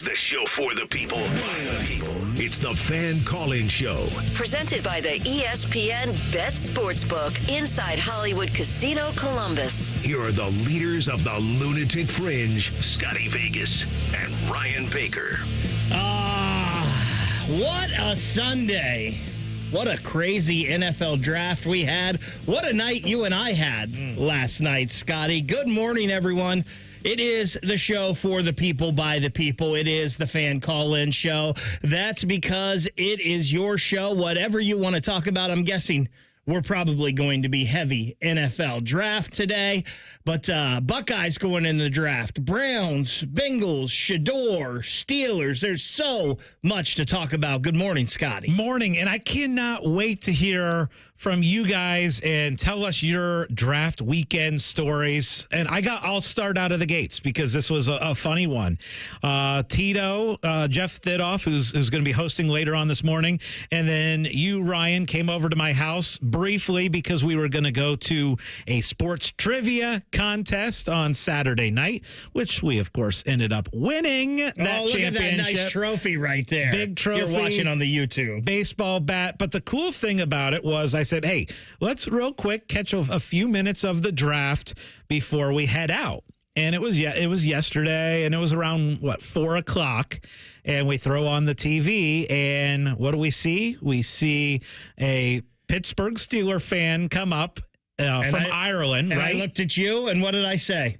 The show for the people, by the people. It's the Fan Call-In Show. Presented by the ESPN Bet Sportsbook inside Hollywood Casino Columbus. Here are the leaders of the Lunatic Fringe, Scotty Vegas and Ryan Baker. What a Sunday. What a crazy NFL draft we had. What a night you and I had last night, Scotty. Good morning, everyone. It is the show for the people, by the people. It is the Fan Call-In Show. That's because it is your show. Whatever you want to talk about, I'm guessing we're probably going to be heavy NFL draft today. But Buckeyes going in the draft. Browns, Bengals, Shador, Steelers. There's so much to talk about. Good morning, Scotty. Morning, and I cannot wait to hear from you guys and tell us your draft weekend stories. And I'll start out of the gates because this was a funny one. Tito, Jeff Thidoff, who's going to be hosting later on this morning, and then you, Ryan, came over to my house briefly because we were going to go to a sports trivia contest on Saturday night, which we, of course, ended up winning that championship. At that nice trophy right there. Big trophy. You're watching on the YouTube. Baseball bat. But the cool thing about it was I said, hey, let's real quick catch a few minutes of the draft before we head out. And it was yesterday, and it was around, 4 o'clock, and we throw on the TV, and what do we see? We see a Pittsburgh Steelers fan come up from Ireland, right? I looked at you, and what did I say?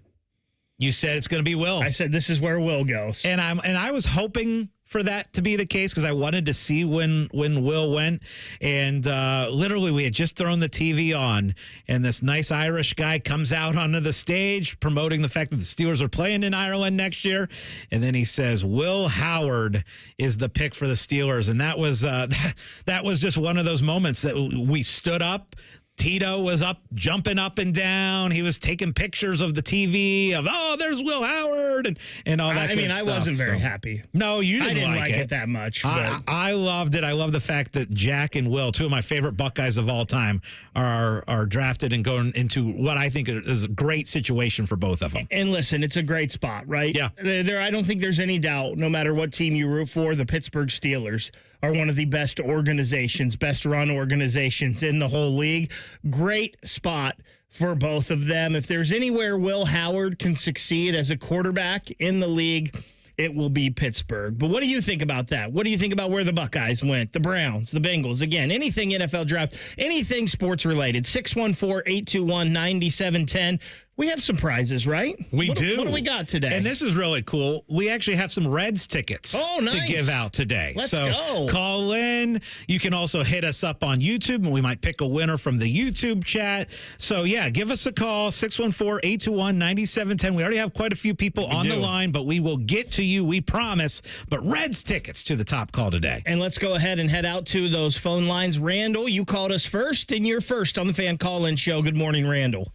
You said it's going to be Will. I said, this is where Will goes. And I was hoping for that to be the case because I wanted to see when Will went. And literally, we had just thrown the TV on, and this nice Irish guy comes out onto the stage promoting the fact that the Steelers are playing in Ireland next year. And then he says, Will Howard is the pick for the Steelers. And that was that was just one of those moments that we stood up. Tito was up, jumping up and down. He was taking pictures of the TV of, there's Will Howard and all that good stuff. I wasn't very happy. No, you didn't like it that much. But I loved it. I love the fact that Jack and Will, two of my favorite Buckeyes of all time, are drafted and going into what I think is a great situation for both of them. And listen, it's a great spot, right? Yeah. I don't think there's any doubt, no matter what team you root for, the Pittsburgh Steelers are one of the best organizations, best run organizations in the whole league. Great spot for both of them. If there's anywhere Will Howard can succeed as a quarterback in the league, it will be Pittsburgh. But what do you think about that? What do you think about where the Buckeyes went, the Browns, the Bengals? Again, anything NFL draft, anything sports related. 614-821-9710. We have some prizes, right? We do. What do we got today? And this is really cool. We actually have some Reds tickets to give out today. Let's go. Call in. You can also hit us up on YouTube, and we might pick a winner from the YouTube chat. So, yeah, give us a call, 614-821-9710. We already have quite a few people on the line, but we will get to you, we promise. But Reds tickets to the top call today. And let's go ahead and head out to those phone lines. Randall, you called us first, and you're first on the Fan Call-In Show. Good morning, Randall.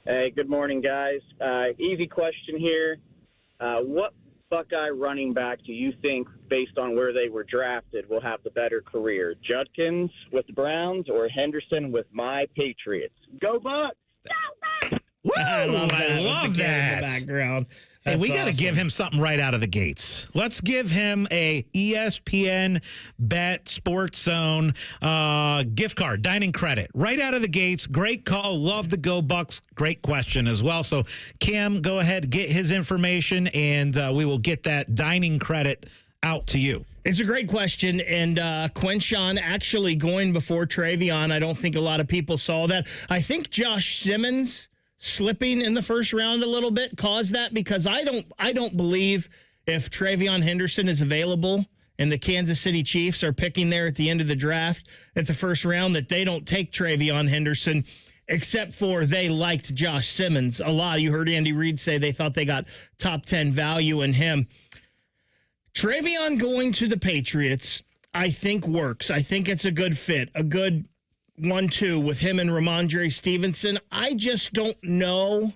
Hey, good morning, guys. Easy question here. What Buckeye running back do you think, based on where they were drafted, will have the better career? Judkins with the Browns or Henderson with my Patriots? Go Bucks! Go Bucks! Woo! I love that. In the background. Hey, we got to give him something right out of the gates. Let's give him a ESPN Bet Sports Zone gift card, dining credit, right out of the gates. Great call. Love the Go Bucks. Great question as well. So, Cam, go ahead, get his information, and we will get that dining credit out to you. It's a great question, and Quinshon actually going before Travion. I don't think a lot of people saw that. I think Josh Simmons slipping in the first round a little bit caused that, because I don't believe if Travion Henderson is available and the Kansas City Chiefs are picking there at the end of the draft at the first round, that they don't take Travion Henderson, except for they liked Josh Simmons a lot. You heard Andy Reid say they thought they got top 10 value in him. Travion going to the Patriots, I think works. I think it's a good fit, a good 1-2 with him and Ramondre Stevenson. I just don't know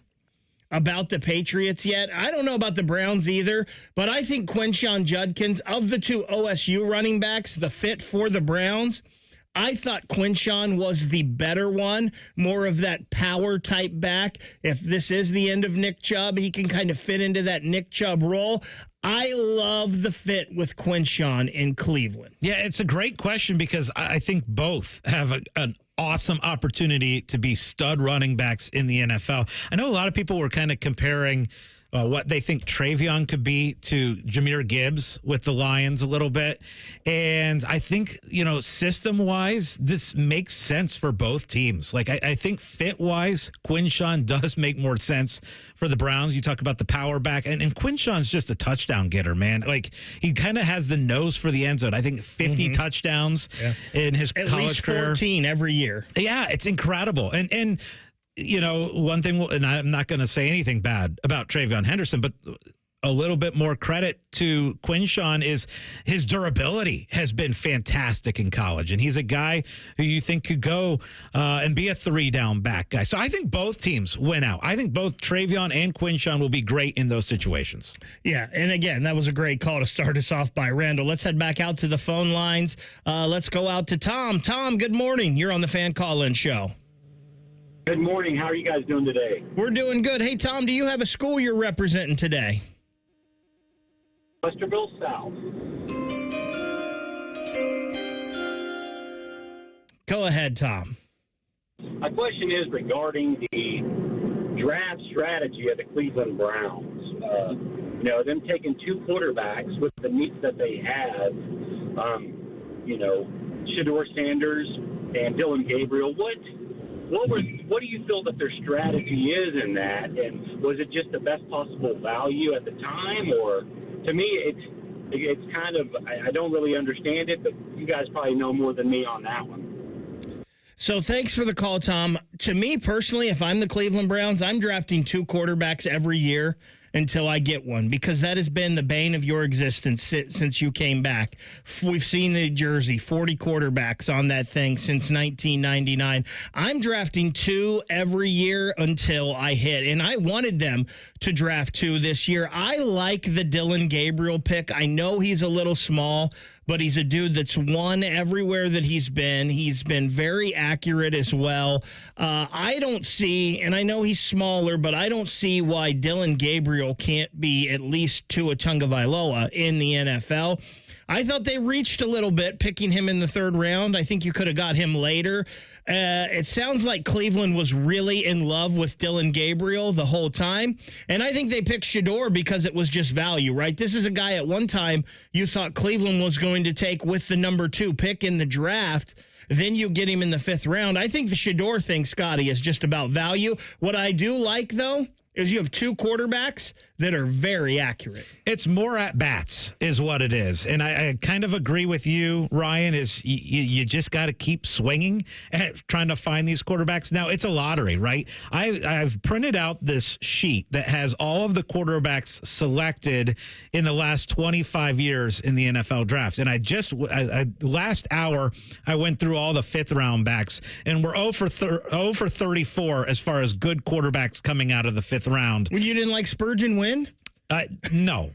about the Patriots yet. I don't know about the Browns either, but I think Quinshon Judkins, of the two OSU running backs, the fit for the Browns, I thought Quinshon was the better one, more of that power type back. If this is the end of Nick Chubb, he can kind of fit into that Nick Chubb role. I love the fit with Quinshon in Cleveland. Yeah, it's a great question because I think both have an awesome opportunity to be stud running backs in the NFL. I know a lot of people were kind of comparing what they think Travion could be to Jahmyr Gibbs with the Lions a little bit. And I think, system-wise, this makes sense for both teams. Like, I think fit-wise, Quinshon does make more sense for the Browns. You talk about the power back, and Quinshon's just a touchdown getter, man. Like, he kind of has the nose for the end zone. I think 50 touchdowns in his At college least career. 14 every year. Yeah, it's incredible. And one thing, and I'm not going to say anything bad about Travion Henderson, but a little bit more credit to Quinshon is his durability has been fantastic in college. And he's a guy who you think could go and be a 3-down back guy. So I think both teams win out. I think both Travion and Quinshon will be great in those situations. Yeah, and again, that was a great call to start us off by Randall. Let's head back out to the phone lines. Let's go out to Tom. Tom, good morning. You're on the Fan Call-In Show. Good morning. How are you guys doing today? We're doing good. Hey, Tom, do you have a school you're representing today? Westerville South. Go ahead, Tom. My question is regarding the draft strategy of the Cleveland Browns. Them taking 2 quarterbacks with the needs that they have, Shedeur Sanders and Dylan Gabriel. What do you feel that their strategy is in that? And was it just the best possible value at the time? Or to me, it's kind of, I don't really understand it, but you guys probably know more than me on that one. So thanks for the call, Tom. To me personally, if I'm the Cleveland Browns, I'm drafting 2 quarterbacks every year until I get one, because that has been the bane of your existence since you came back. We've seen the jersey, 40 quarterbacks on that thing since 1999. I'm drafting 2 every year until I hit, and I wanted them to draft 2 this year. I like the Dylan Gabriel pick. I know he's a little small, but he's a dude that's won everywhere that he's been. He's been very accurate as well. I don't see, and I know he's smaller, but I don't see why Dylan Gabriel can't be at least Tua Tagovailoa in the NFL. I thought they reached a little bit picking him in the 3rd round. I think you could have got him later. It sounds like Cleveland was really in love with Dylan Gabriel the whole time. And I think they picked Shedeur because it was just value, right? This is a guy at one time you thought Cleveland was going to take with the number 2 pick in the draft. Then you get him in the 5th round. I think the Shedeur thing, Scotty, is just about value. What I do like, though, is you have 2 quarterbacks that are very accurate. It's more at bats is what it is. And I kind of agree with you, Ryan, is you just got to keep swinging at trying to find these quarterbacks. Now, it's a lottery, right? I've printed out this sheet that has all of the quarterbacks selected in the last 25 years in the NFL draft. And last hour, I went through all the 5th round backs, and we're 0 for 34 as far as good quarterbacks coming out of the 5th round. Well, you didn't like Spurgeon win? No.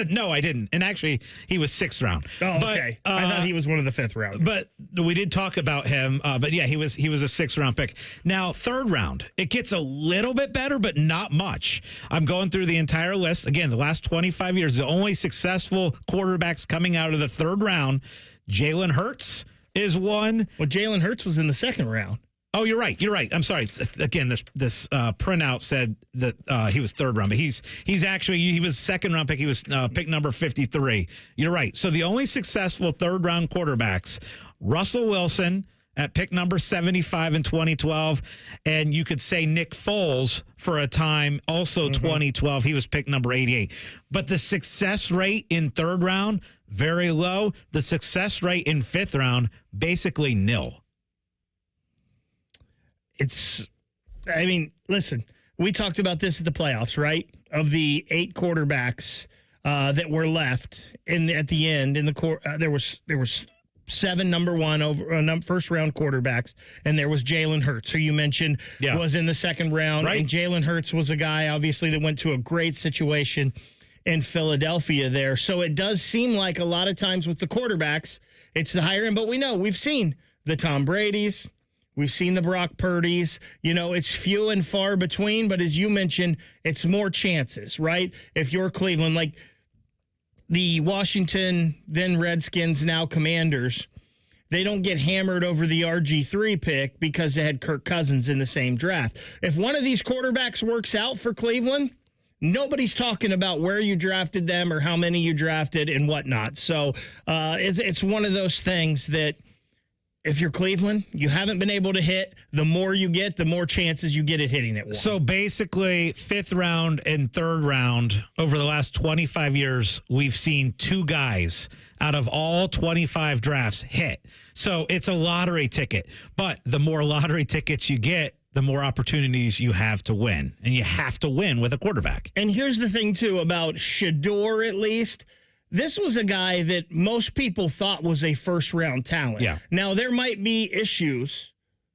No, I didn't. And actually, he was 6th round. Oh, okay. I thought he was one of the 5th round. But we did talk about him. But yeah, he was a 6th round pick. Now, 3rd round, it gets a little bit better, but not much. I'm going through the entire list. Again, the last 25 years, the only successful quarterbacks coming out of the 3rd round, Jalen Hurts is one. Well, Jalen Hurts was in the 2nd round. Oh, you're right. I'm sorry. Again, this printout said that he was 3rd round, but he was 2nd round pick. He was pick number 53. You're right. So the only successful 3rd round quarterbacks, Russell Wilson at pick number 75 in 2012, and you could say Nick Foles for a time, also 2012. He was pick number 88. But the success rate in 3rd round, very low. The success rate in 5th round, basically nil. Listen, we talked about this at the playoffs, right? Of the 8 quarterbacks that were left at the end in the there was 7 number 1 first round quarterbacks, and there was Jalen Hurts, who you mentioned was in the 2nd round. Right. And Jalen Hurts was a guy, obviously, that went to a great situation in Philadelphia there. So it does seem like a lot of times with the quarterbacks, it's the higher end. But we've seen the Tom Brady's. We've seen the Brock Purdy's. It's few and far between, but as you mentioned, it's more chances, right? If you're Cleveland, like the Washington, then Redskins, now Commanders, they don't get hammered over the RG3 pick because they had Kirk Cousins in the same draft. If one of these quarterbacks works out for Cleveland, nobody's talking about where you drafted them or how many you drafted and whatnot. So it's one of those things that if you're Cleveland, you haven't been able to hit. The more you get, the more chances you get at hitting it. So basically, 5th round and 3rd round, over the last 25 years, we've seen 2 guys out of all 25 drafts hit. So it's a lottery ticket. But the more lottery tickets you get, the more opportunities you have to win. And you have to win with a quarterback. And here's the thing, too, about Shedeur, at least. This was a guy that most people thought was a first-round talent. Yeah. Now, there might be issues,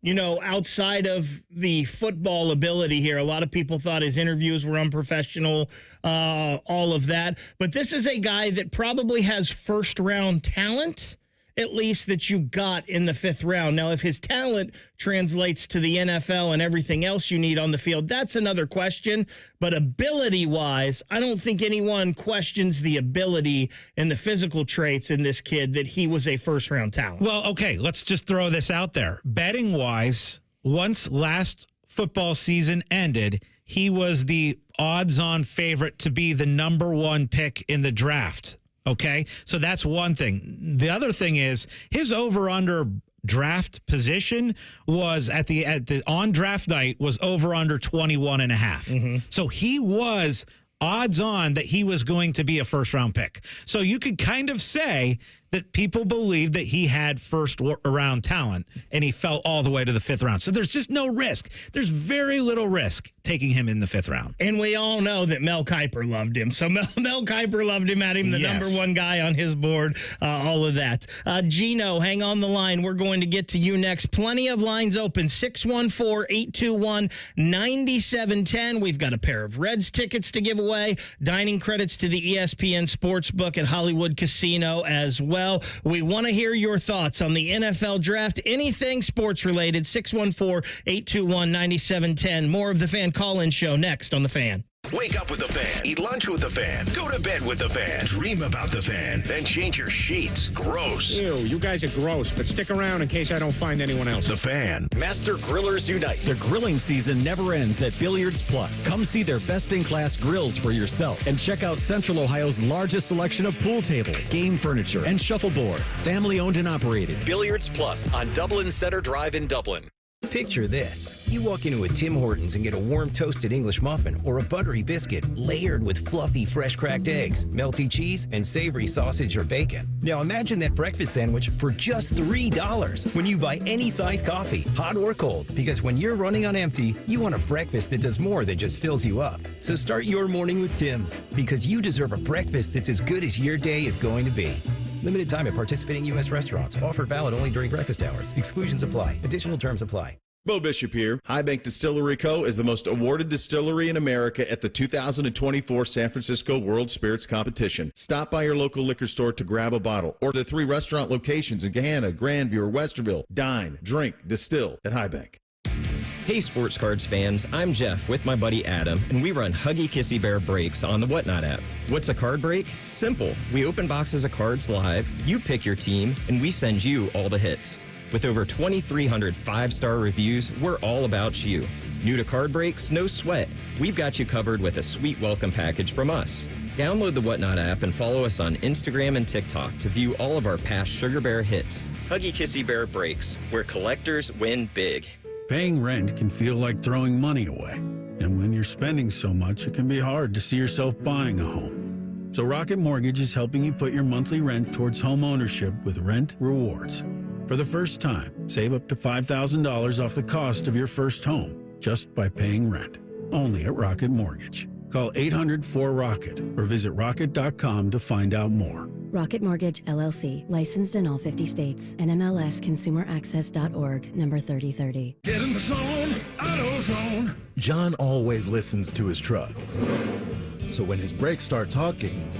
outside of the football ability here. A lot of people thought his interviews were unprofessional, all of that. But this is a guy that probably has first-round talent, at least that you got in the 5th round. Now, if his talent translates to the NFL and everything else you need on the field, that's another question. But ability-wise, I don't think anyone questions the ability and the physical traits in this kid that he was a first-round talent. Well, okay, let's just throw this out there. Betting-wise, once last football season ended, he was the odds-on favorite to be the number 1 pick in the draft. Okay, so that's one thing. The other thing is his over/under draft position was at the on draft night was over/under 21.5. Mm-hmm. So he was odds on that he was going to be a first round pick. So you could kind of say that people believed that he had first round talent and he fell all the way to the 5th round. So there's just no risk. There's very little risk taking him in the 5th round. And we all know that Mel Kiper loved him. So Mel Kiper loved him, had him the number 1 guy on his board, all of that. Gino, hang on the line. We're going to get to you next. Plenty of lines open. 614-821-9710. We've got a pair of Reds tickets to give away. Dining credits to the ESPN Sportsbook at Hollywood Casino as well. We want to hear your thoughts on the NFL draft, anything sports related. 614-821-9710. More of the Fan Call-In Show next on The Fan. Wake up with the Fan. Eat lunch with the Fan. Go to bed with the Fan. Dream about the Fan. Then change your sheets. Gross. Ew, you guys are gross, but stick around in case I don't find anyone else. The Fan. Master Grillers Unite. The grilling season never ends at Billiards Plus. Come see their best-in-class grills for yourself and check out Central Ohio's largest selection of pool tables, game furniture, and shuffleboard. Family-owned and operated. Billiards Plus on Dublin Center Drive in Dublin. Picture this. You walk into a Tim Hortons and get a warm toasted English muffin or a buttery biscuit layered with fluffy fresh cracked eggs, melty cheese, and savory sausage or bacon. Now imagine that breakfast sandwich for just $3 when you buy any size coffee, hot or cold, because when you're running on empty, you want a breakfast that does more than just fills you up. So start your morning with Tim's, because you deserve a breakfast that's as good as your day is going to be. Limited time at participating U.S. restaurants. Offer valid only during breakfast hours. Exclusions apply. Additional terms apply. Bo Bishop here. High Bank Distillery Co. is the most awarded distillery in America at the 2024 San Francisco World Spirits Competition. Stop by your local liquor store to grab a bottle, or the 3 restaurant locations in Gahanna, Grandview, or Westerville. Dine, drink, distill at High Bank. Hey Sports Cards fans, I'm Jeff with my buddy Adam, and we run Huggy Kissy Bear breaks on the Whatnot app. What's a card break? Simple. We open boxes of cards live, you pick your team, and we send you all the hits. With over 2,300 5-star reviews, we're all about you. New to card breaks? No sweat. We've got you covered with a sweet welcome package from us. Download the Whatnot app and follow us on Instagram and TikTok to view all of our past Sugar Bear hits. Huggy Kissy Bear breaks, where collectors win big. Paying rent can feel like throwing money away. And when you're spending so much, it can be hard to see yourself buying a home. So Rocket Mortgage is helping you put your monthly rent towards home ownership with Rent Rewards. For the first time, save up to $5,000 off the cost of your first home just by paying rent. Only at Rocket Mortgage. Call 800-4ROCKET or visit rocket.com to find out more. Rocket Mortgage, LLC. Licensed in all 50 states. NMLSConsumerAccess.org. Number 3030. Get in the zone. AutoZone. John always listens to his truck. So when his brakes start talking,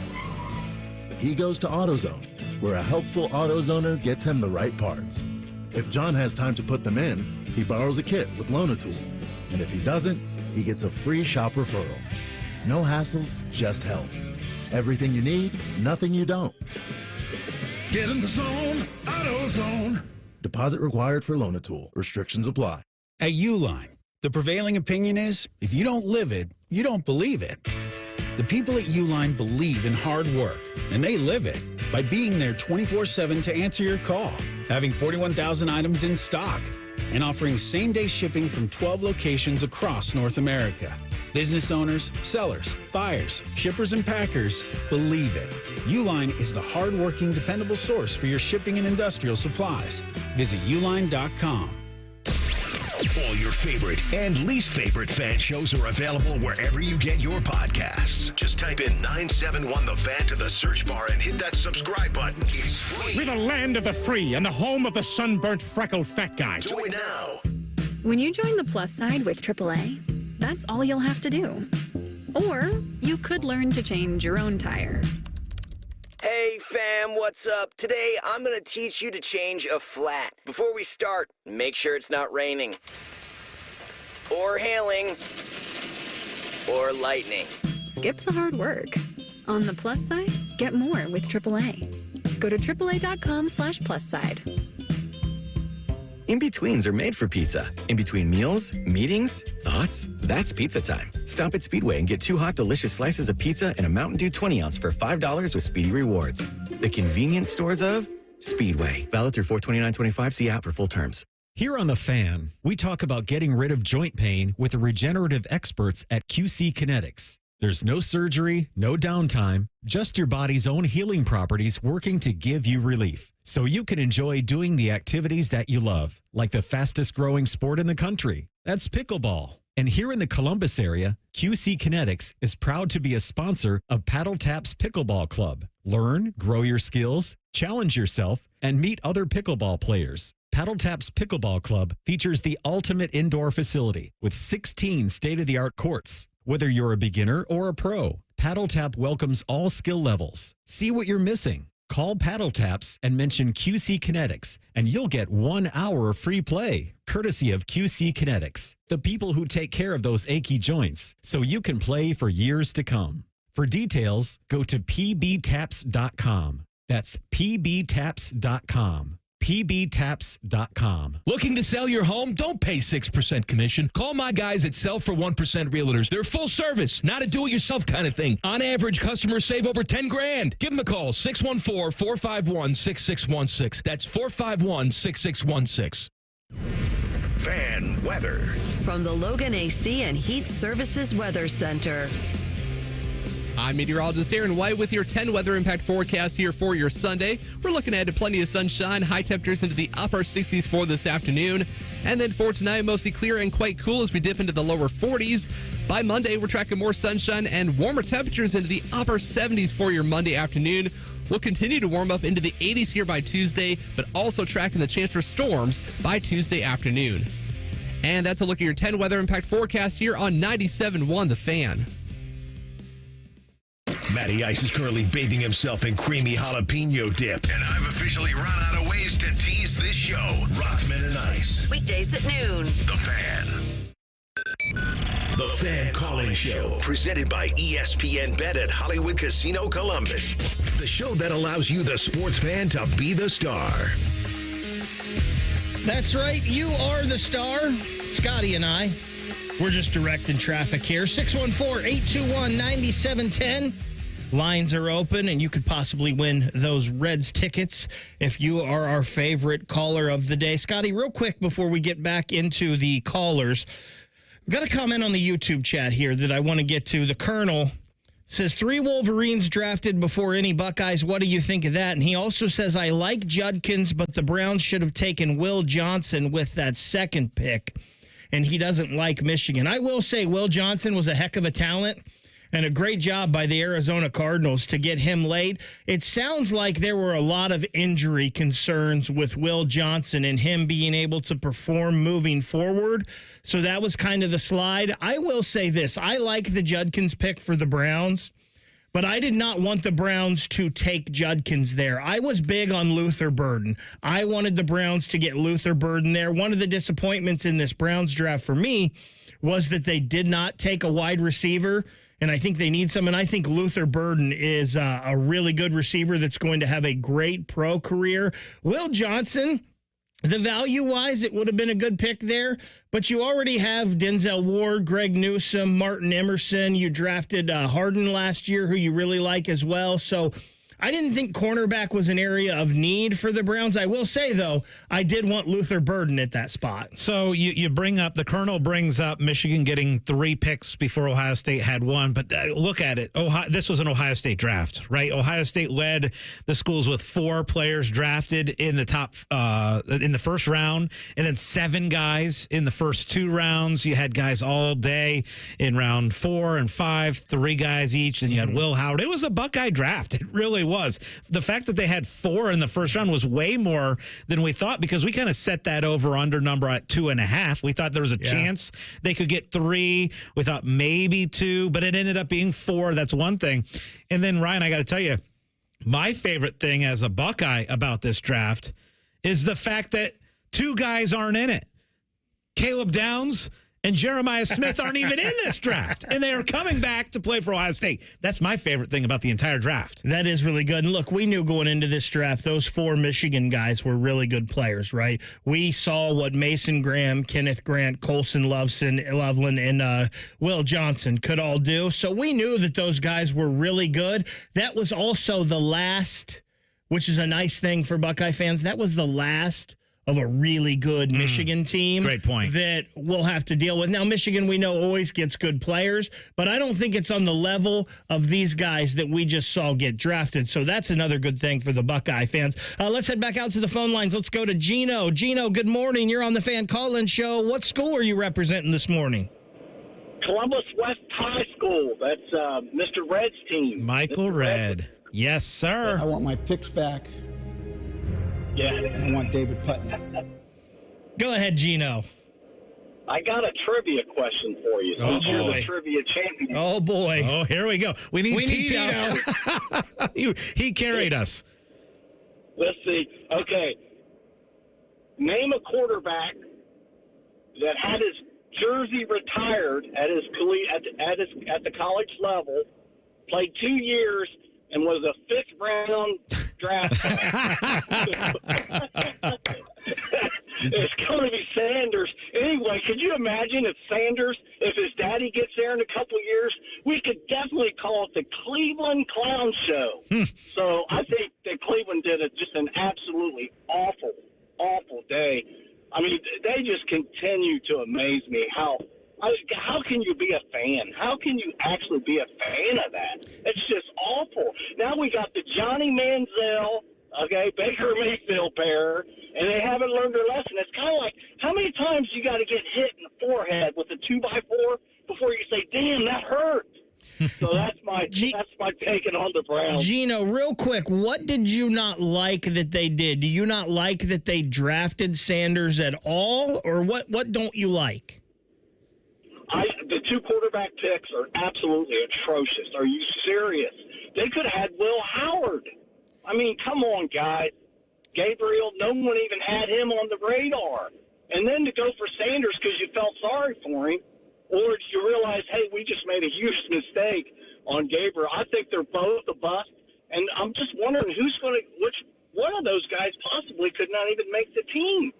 he goes to AutoZone, where a helpful AutoZoner gets him the right parts. If John has time to put them in, he borrows a kit with Loan-A-Tool. And if he doesn't, he gets a free shop referral. No hassles, just help. Everything you need, nothing you don't. Get in the zone, AutoZone. Deposit required for Loan-A-Tool. Restrictions apply. At Uline, the prevailing opinion is if you don't live it, you don't believe it. The people at Uline believe in hard work, and they live it by being there 24/7 to answer your call, having 41,000 items in stock, and offering same-day shipping from 12 locations across North America. Business owners, sellers, buyers, shippers, and packers believe it. Uline is the hard-working, dependable source for your shipping and industrial supplies. Visit uline.com. All your favorite and least favorite fan shows are available wherever you get your podcasts. Just type in 971 The Fan to the search bar and hit that subscribe button. It's free. We're the land of the free and the home of the sunburnt, freckled fat guy. Join now. When you join the plus side with AAA, that's all you'll have to do. Or you could learn to change your own tire. Hey fam, what's up? Today I'm gonna teach you to change a flat. Before we start, make sure it's not raining, or hailing, or lightning. Skip the hard work. On the plus side, get more with AAA. Go to AAA.com/plus side. In-betweens are made for pizza. In between meals, meetings, thoughts, that's pizza time. Stop at Speedway and get 2 hot, delicious slices of pizza and a Mountain Dew 20-ounce for $5 with Speedy Rewards. The convenience stores of Speedway. Valid through 4/29/25. See app for full terms. Here on The Fan, we talk about getting rid of joint pain with the regenerative experts at QC Kinetics. There's no surgery, no downtime, just your body's own healing properties working to give you relief. So you can enjoy doing the activities that you love, like the fastest growing sport in the country. That's pickleball. And here in the Columbus area, QC Kinetics is proud to be a sponsor of Paddle Taps Pickleball Club. Learn, grow your skills, challenge yourself, and meet other pickleball players. Paddle Taps Pickleball Club features the ultimate indoor facility with 16 state-of-the-art courts. Whether you're a beginner or a pro, Paddle Tap welcomes all skill levels. See what you're missing. Call Paddle Taps and mention QC Kinetics, and you'll get 1 hour of free play, courtesy of QC Kinetics, the people who take care of those achy joints, so you can play for years to come. For details, go to pbtaps.com. That's pbtaps.com. pbtaps.com. Looking to sell your home? Don't pay 6% commission. Call my guys at Sell for 1% Realtors. They're full service, not a do-it-yourself kind of thing. On average, customers save over $10,000. Give them a call, 614-451-6616. That's 451-6616. Fan weather. From the Logan AC and Heat Services Weather Center. I'm meteorologist Aaron White with your 10 weather impact forecast here for your Sunday. We're looking at plenty of sunshine, high temperatures into the upper 60s for this afternoon. And then for tonight, mostly clear and quite cool as we dip into the lower 40s. By Monday, we're tracking more sunshine and warmer temperatures into the upper 70s for your Monday afternoon. We'll continue to warm up into the 80s here by Tuesday, but also tracking the chance for storms by Tuesday afternoon. And that's a look at your 10 weather impact forecast here on 97.1 The Fan. Matty Ice is currently bathing himself in creamy jalapeno dip. And I've officially run out of ways to tease this show. Rothman and Ice. Weekdays at noon. The Fan. The Fan Call-In Show. Presented by ESPN Bet at Hollywood Casino Columbus. The show that allows you, the sports fan, to be the star. That's right. You are the star. Scotty and I. We're just directing traffic here. 614-821-9710. Lines are open, and you could possibly win those Reds tickets if you are our favorite caller of the day. Scotty, real quick before we get back into the callers, we've got a comment on the YouTube chat here that I want to get to. The Colonel says, 3 Wolverines drafted before any Buckeyes. What do you think of that? And he also says, I like Judkins, but the Browns should have taken Will Johnson with that second pick. And he doesn't like Michigan. I will say Will Johnson was a heck of a talent and a great job by the Arizona Cardinals to get him late. It sounds like there were a lot of injury concerns with Will Johnson and him being able to perform moving forward. So that was kind of the slide. I will say this. I like the Judkins pick for the Browns, but I did not want the Browns to take Judkins there. I was big on Luther Burden. I wanted the Browns to get Luther Burden there. One of the disappointments in this Browns draft for me was that they did not take a wide receiver and I think they need some. And I think Luther Burden is a really good receiver that's going to have a great pro career. Will Johnson, the value-wise, it would have been a good pick there, but you already have Denzel Ward, Greg Newsome, Martin Emerson. You drafted Harden last year, who you really like as well. So I didn't think cornerback was an area of need for the Browns. I will say, though, I did want Luther Burden at that spot. So you bring up, the Colonel brings up Michigan getting 3 picks before Ohio State had 1. But look at it. This was an Ohio State draft, right? Ohio State led the schools with 4 players drafted in the top in the first round, and then 7 guys in the first 2 rounds. You had guys all day in round 4 and 5, 3 guys each, and you had Will Howard. It was a Buckeye draft. It really was. The fact that they had 4 in the first round was way more than we thought, because we kind of set that over-under number at 2.5. We thought there was a chance they could get 3. We thought maybe 2, but it ended up being 4. That's one thing. And then, Ryan, I got to tell you, my favorite thing as a Buckeye about this draft is the fact that 2 guys aren't in it. Caleb Downs and Jeremiah Smith aren't even in this draft, and they are coming back to play for Ohio State. That's my favorite thing about the entire draft. That is really good. And look, we knew going into this draft, those 4 Michigan guys were really good players, right? We saw what Mason Graham, Kenneth Grant, Colson Loveland, and Will Johnson could all do. So we knew that those guys were really good. That was also the last, which is a nice thing for Buckeye fans, that was the last of a really good Michigan team. Great point. That we'll have to deal with. Now, Michigan, we know, always gets good players, but I don't think it's on the level of these guys that we just saw get drafted. So that's another good thing for the Buckeye fans. Let's head back out to the phone lines. Let's go to Gino. Gino, good morning. You're on the Fan Call-In Show. What school are you representing this morning? Columbus West High School. That's Mr. Red's team. Michael Red. Yes, sir. I want my picks back. Yeah. And I want David Putnam. Go ahead, Gino. I got a trivia question for you. Since you're the trivia champion. Oh, boy. Oh, here we go. We need Tito. He carried us. Let's see. Okay. Name a quarterback that had his jersey retired at the college level, played 2 years, and was a 5th round draft. It's going to be Sanders. Anyway, could you imagine if his daddy gets there in a couple of years, we could definitely call it the Cleveland Clown Show. So I think that Cleveland did just an absolutely awful, awful day. I mean, they just continue to amaze me. How can you be a fan? How can you actually be a fan of that? It's just awful. Now we got the Johnny Manziel, Baker Mayfield pair, and they haven't learned their lesson. It's kind of like, how many times you got to get hit in the forehead with a 2x4 before you say, damn, that hurt? So that's my taking on the Browns. Gino, real quick, what did you not like that they did? Do you not like that they drafted Sanders at all, or what don't you like? The 2 quarterback picks are absolutely atrocious. Are you serious? They could have had Will Howard. I mean, come on, guys. Gabriel, no one even had him on the radar. And then to go for Sanders because you felt sorry for him, or did you realize, hey, we just made a huge mistake on Gabriel? I think they're both a bust, and I'm just wondering which one of those guys possibly could not even make the team.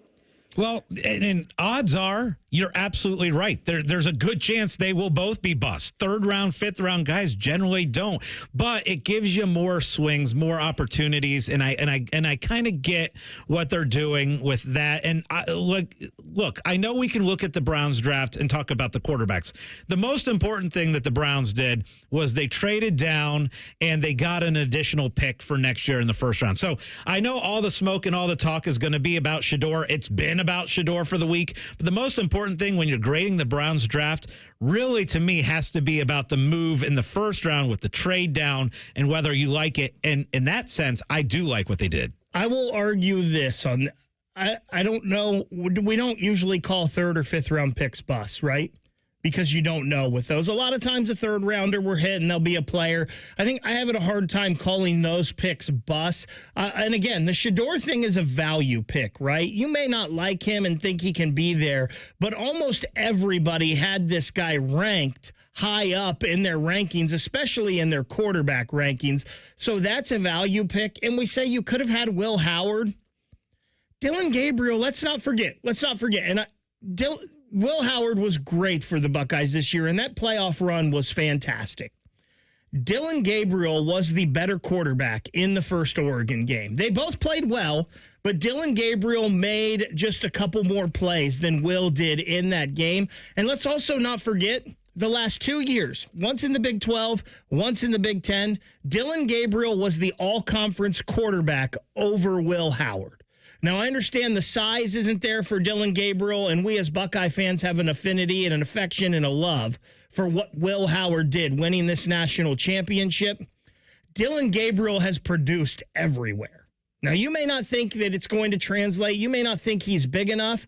Well, and odds are you're absolutely right. There's a good chance they will both be busts. 3rd round, 5th round guys generally don't, but it gives you more swings, more opportunities, and I kind of get what they're doing with that. And look, I know we can look at the Browns draft and talk about the quarterbacks. The most important thing that the Browns did was they traded down and they got an additional pick for next year in the 1st round. So I know all the smoke and all the talk is going to be about Shedeur. It's been about Shedeur for the week, but the most important thing when you're grading the Browns draft really, to me, has to be about the move in the 1st round with the trade down and whether you like it. And in that sense, I do like what they did. I will argue this on. I don't know. We don't usually call 3rd or 5th round picks busts, right? because you don't know with those. A lot of times a third rounder will hit and there'll be a player. I think I have a hard time calling those picks busts. And again, the Shedeur thing is a value pick, right? You may not like him and think he can be there, but almost everybody had this guy ranked high up in their rankings, especially in their quarterback rankings. So that's a value pick. And we say you could have had Will Howard. Dillon Gabriel, let's not forget. And Will Howard was great for the Buckeyes this year, and that playoff run was fantastic. Dillon Gabriel was the better quarterback in the first Oregon game. They both played well, but Dillon Gabriel made just a couple more plays than Will did in that game. And let's also not forget the last 2 years, once in the Big 12, once in the Big 10, Dillon Gabriel was the all-conference quarterback over Will Howard. Now, I understand the size isn't there for Dillon Gabriel, and we as Buckeye fans have an affinity and an affection and a love for what Will Howard did winning this national championship. Dillon Gabriel has produced everywhere. Now, you may not think that it's going to translate. You may not think he's big enough,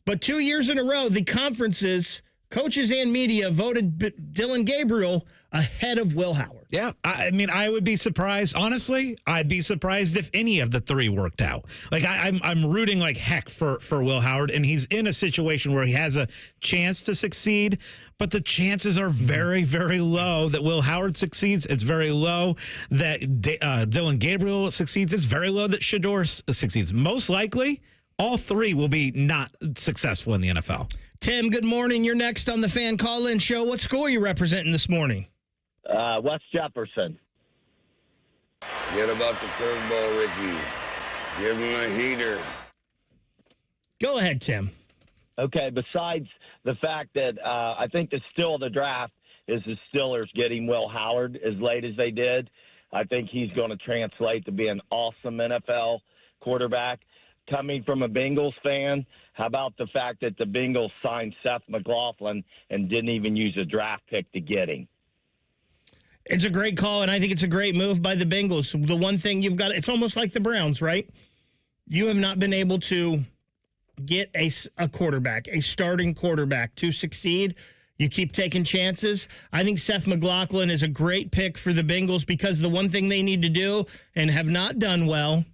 but 2 years in a row, the conferences, coaches and media voted Dillon Gabriel ahead of Will Howard. Yeah, I mean, I would be surprised. Honestly, I'd be surprised if any of the three worked out. Like, I'm rooting like heck for Will Howard, and he's in a situation where he has a chance to succeed, but the chances are very, very low that Will Howard succeeds. It's very low that Dillon Gabriel succeeds. It's very low that Shedeur succeeds. Most likely, all three will be not successful in the NFL. Tim, good morning. You're next on the Fan Call-In Show. What school are you representing this morning? West Jefferson. Get about the curveball, Ricky. Give him a heater. Go ahead, Tim. Okay, besides the fact that I think the steal of the draft is the Steelers getting Will Howard as late as they did. I think he's going to translate to be an awesome NFL quarterback. Coming from a Bengals fan, how about the fact that the Bengals signed Seth McLaughlin and didn't even use a draft pick to get him? It's a great call, and I think it's a great move by the Bengals. The one thing you've got, it's almost like the Browns, right? You have not been able to get a quarterback, a starting quarterback, to succeed. You keep taking chances. I think Seth McLaughlin is a great pick for the Bengals because the one thing they need to do and have not done well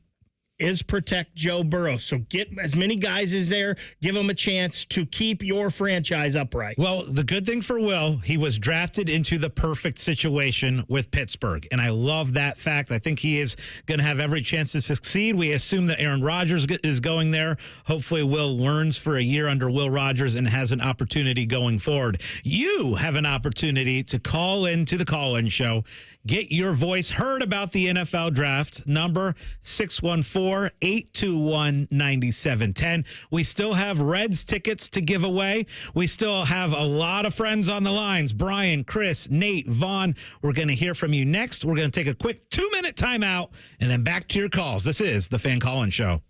is protect Joe Burrow. So get as many guys as there, give them a chance to keep your franchise upright. Well, the good thing for Will, he was drafted into the perfect situation with Pittsburgh, and I love that fact. I think he is going to have every chance to succeed. We assume that Aaron Rodgers is going there. Hopefully Will learns for a year under Will Rodgers and has an opportunity going forward. You have an opportunity to call into the Call-In Show. Get your voice heard about the NFL draft. Number 614-821-9710. We still have Reds tickets to give away. We still have a lot of friends on the lines. Brian, Chris, Nate, Vaughn. We're going to hear from you next. We're going to take a quick 2-minute timeout and then back to your calls. This is the Fan Call-In Show.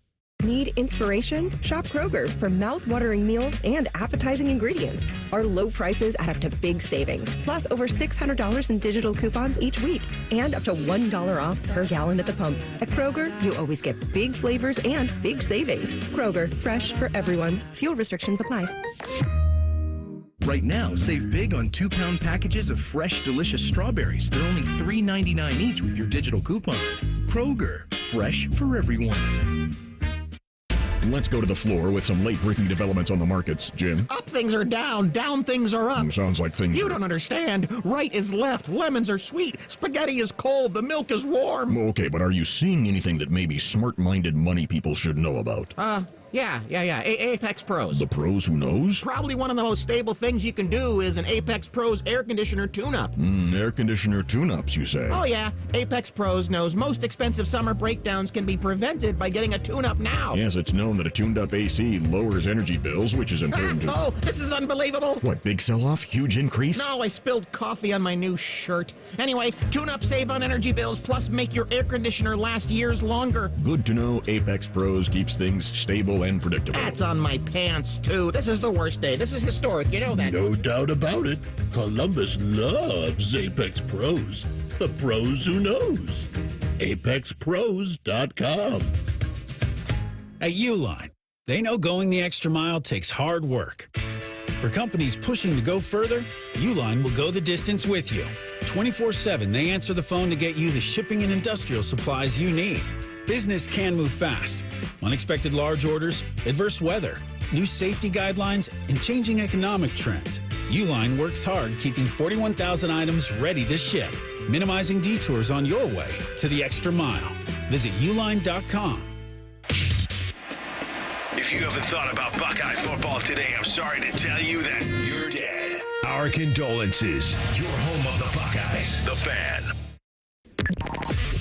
Need inspiration? Shop Kroger for mouth-watering meals and appetizing ingredients. Our low prices add up to big savings, plus over $600 in digital coupons each week, and up to $1 off per gallon at the pump. At Kroger, you always get big flavors and big savings. Kroger, fresh for everyone. Fuel restrictions apply. Right now, save big on 2-pound packages of fresh, delicious strawberries. They're only $3.99 each with your digital coupon. Kroger, fresh for everyone. Let's go to the floor with some late-breaking developments on the markets. Jim? Up things are down, down things are up. Sounds like things You don't understand. Right is left, lemons are sweet, spaghetti is cold, the milk is warm. Okay, but are you seeing anything that maybe smart-minded money people should know about? Yeah. Apex Pros. The pros who knows? Probably one of the most stable things you can do is an Apex Pros air conditioner tune-up. Air conditioner tune-ups, you say? Oh yeah, Apex Pros knows most expensive summer breakdowns can be prevented by getting a tune-up now. Yes, it's known that a tuned-up AC lowers energy bills, which is important to... Oh, this is unbelievable. What, big sell-off? Huge increase? No, I spilled coffee on my new shirt. Anyway, tune-up save on energy bills, plus make your air conditioner last years longer. Good to know Apex Pros keeps things stable and predictable. That's on my pants, too. This is the worst day. This is historic. You know that. No doubt about it. Columbus loves Apex Pros. The pros who knows. ApexPros.com. At Uline, they know going the extra mile takes hard work. For companies pushing to go further, Uline will go the distance with you. 24/7, they answer the phone to get you the shipping and industrial supplies you need. Business can move fast. Unexpected large orders, adverse weather, new safety guidelines, and changing economic trends. Uline works hard keeping 41,000 items ready to ship, minimizing detours on your way to the extra mile. Visit uline.com. If you haven't thought about Buckeye football today, I'm sorry to tell you that you're dead. Our condolences. Your home of the Buckeyes, The Fan.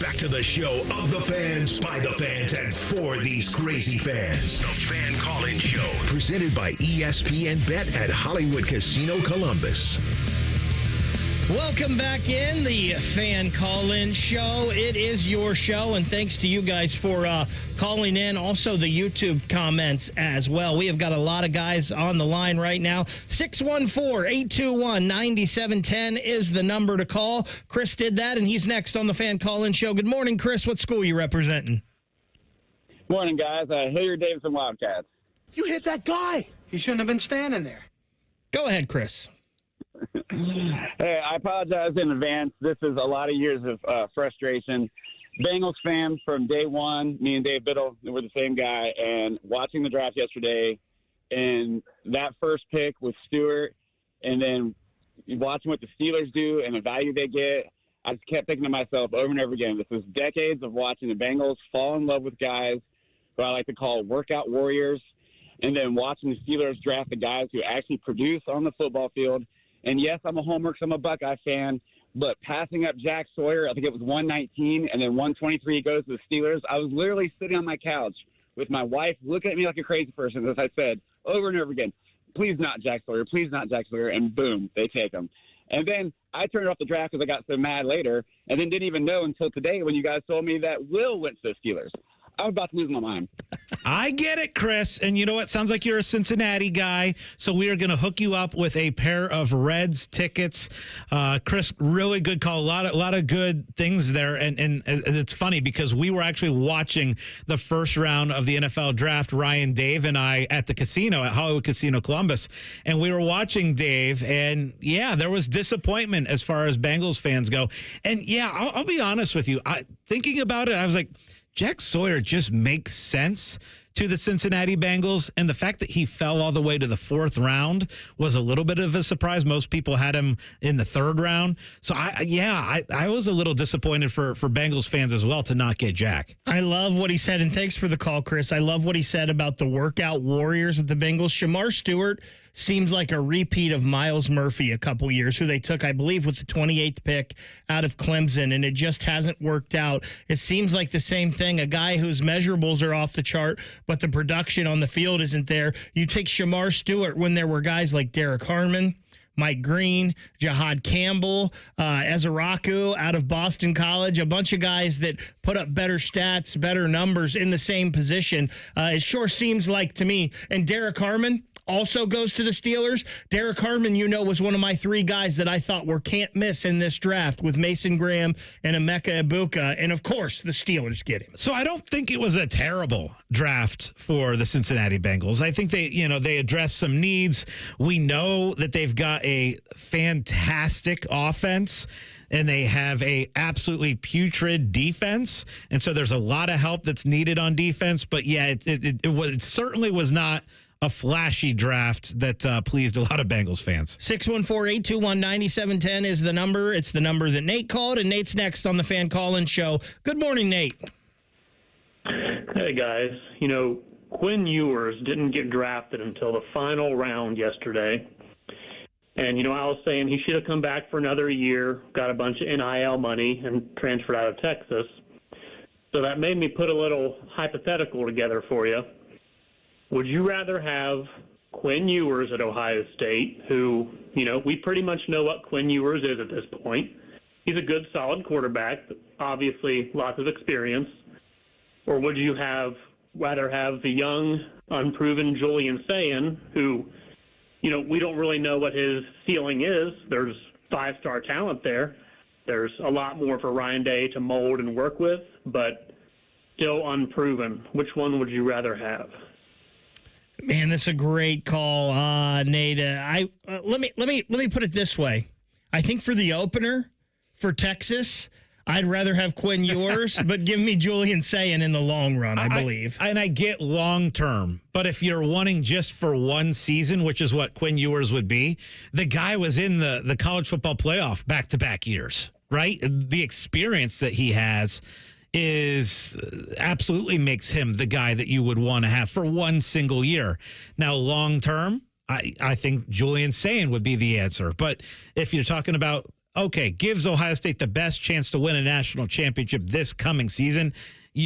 Back to the show of the fans, by the fans, and for these crazy fans. The Fan Call-In Show, presented by ESPN Bet at Hollywood Casino Columbus. Welcome back in the Fan Call-In Show. It is your show, and thanks to you guys for calling in. Also, the YouTube comments as well. We have got a lot of guys on the line right now. 614-821-9710 is the number to call. Chris did that, and he's next on the Fan Call-In Show. Good morning, Chris. What school are you representing? Morning, guys. Hilliard-Davidson Wildcats. You hit that guy. He shouldn't have been standing there. Go ahead, Chris. Hey, I apologize in advance. This is a lot of years of frustration. Bengals fan from day one. Me and Dave Biddle were the same guy. And watching the draft yesterday, and that first pick with Stewart, and then watching what the Steelers do and the value they get, I just kept thinking to myself over and over again, this is decades of watching the Bengals fall in love with guys who I like to call workout warriors, and then watching the Steelers draft the guys who actually produce on the football field. And yes, I'm a homer because I'm a Buckeye fan, but passing up Jack Sawyer, I think it was 119, and then 123 goes to the Steelers. I was literally sitting on my couch with my wife looking at me like a crazy person, as I said over and over again, please not Jack Sawyer, please not Jack Sawyer, and boom, they take him. And then I turned off the draft because I got so mad later, and then didn't even know until today when you guys told me that Will went to the Steelers. I was about to lose my mind. I get it, Chris. And you know what? Sounds like you're a Cincinnati guy. So we are going to hook you up with a pair of Reds tickets. Chris, really good call. A lot of good things there. And it's funny because we were actually watching the first round of the NFL draft, Ryan, Dave, and I at the casino at Hollywood Casino Columbus. And we were watching Dave. And yeah, there was disappointment as far as Bengals fans go. And yeah, I'll be honest with you. Thinking about it, I was like, Jack Sawyer just makes sense to the Cincinnati Bengals, and the fact that he fell all the way to the fourth round was a little bit of a surprise. Most people had him in the third round. So, I was a little disappointed for Bengals fans as well to not get Jack. I love what he said, and thanks for the call, Chris. I love what he said about the workout warriors with the Bengals. Shamar Stewart seems like a repeat of Miles Murphy a couple years, who they took, I believe, with the 28th pick out of Clemson, and it just hasn't worked out. It seems like the same thing, a guy whose measurables are off the chart, but the production on the field isn't there. You take Shamar Stewart when there were guys like Derek Harmon, Mike Green, Jahad Campbell, Ezeraku out of Boston College, a bunch of guys that put up better stats, better numbers in the same position. It sure seems like to me, and Derek Harmon also goes to the Steelers. Derek Harmon, was one of my three guys that I thought were can't miss in this draft with Mason Graham and Emeka Egbuka. And, of course, the Steelers get him. So I don't think it was a terrible draft for the Cincinnati Bengals. I think they addressed some needs. We know that they've got a fantastic offense, and they have a absolutely putrid defense. And so there's a lot of help that's needed on defense. But, yeah, it certainly was not a flashy draft that pleased a lot of Bengals fans. 614-821-9710 is the number. It's the number that Nate called, and Nate's next on the Fan Call-In Show. Good morning, Nate. Hey, guys. Quinn Ewers didn't get drafted until the final round yesterday. And, I was saying he should have come back for another year, got a bunch of NIL money, and transferred out of Texas. So that made me put a little hypothetical together for you. Would you rather have Quinn Ewers at Ohio State, who, we pretty much know what Quinn Ewers is at this point. He's a good, solid quarterback, obviously lots of experience. Or would you rather have the young, unproven Julian Sayin, who, we don't really know what his ceiling is. There's five-star talent there. There's a lot more for Ryan Day to mold and work with, but still unproven. Which one would you rather have? Man, that's a great call, Nate. Let me put it this way. I think for the opener for Texas, I'd rather have Quinn Ewers, but give me Julian Sayin in the long run, I believe. I get long term, but if you're wanting just for one season, which is what Quinn Ewers would be, the guy was in the college football playoff back-to-back years, right? The experience that he has is absolutely makes him the guy that you would want to have for one single year. Now, long term, I think Julian Sayin would be the answer. But if you're talking about, okay, gives Ohio State the best chance to win a national championship this coming season,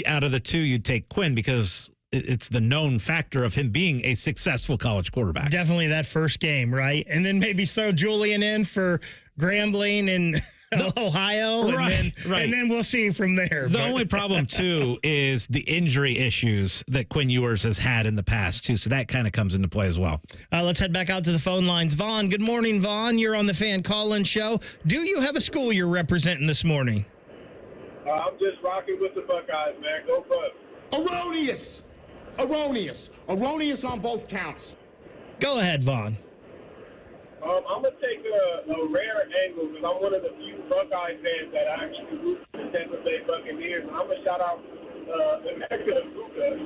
out of the two, you'd take Quinn because it's the known factor of him being a successful college quarterback. Definitely that first game, right? And then maybe throw Julian in for Grambling and Ohio, and then we'll see from there. The only problem, too, is the injury issues that Quinn Ewers has had in the past, too. So that kind of comes into play as well. Let's head back out to the phone lines. Vaughn, good morning, Vaughn. You're on the Fan Call-In Show. Do you have a school you're representing this morning? I'm just rocking with the Buckeyes, man. Go Bucks. Erroneous on both counts. Go ahead, Vaughn. I'm going to take a rare angle because I'm one of the few Buckeye fans that actually root for the Tampa Bay Buccaneers. And I'm going to shout out Emeka Egbuka.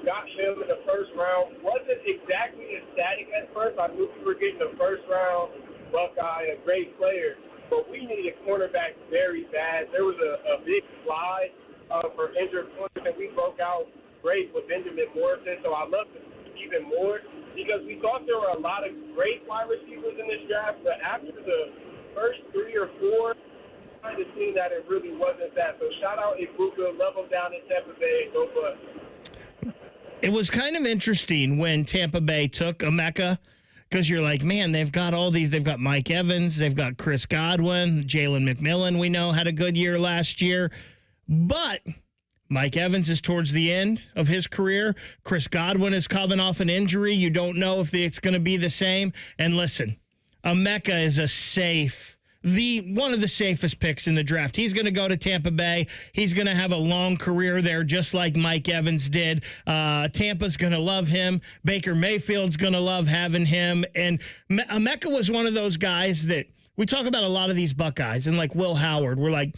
Got him in the first round. Wasn't exactly ecstatic at first. I knew we were getting a first-round Buckeye, a great player. But we need a cornerback very bad. There was a big slide for injured corners, and we broke out great with Benjamin Morrison. So I love it even more, because we thought there were a lot of great wide receivers in this draft, but after the first 3 or 4, I kind of seen that it really wasn't that. So shout out Egbuka, love him down in Tampa Bay, go Bucks. It was kind of interesting when Tampa Bay took Emeka, because you're like, man, they've got all these. They've got Mike Evans, they've got Chris Godwin, Jalen McMillan, we know had a good year last year, but Mike Evans is towards the end of his career. Chris Godwin is coming off an injury. You don't know if it's going to be the same. And listen, Emeka is one of the safest picks in the draft. He's going to go to Tampa Bay. He's going to have a long career there, just like Mike Evans did. Tampa's going to love him. Baker Mayfield's going to love having him. And Emeka was one of those guys that we talk about a lot of these Buckeyes, and like Will Howard, we're like,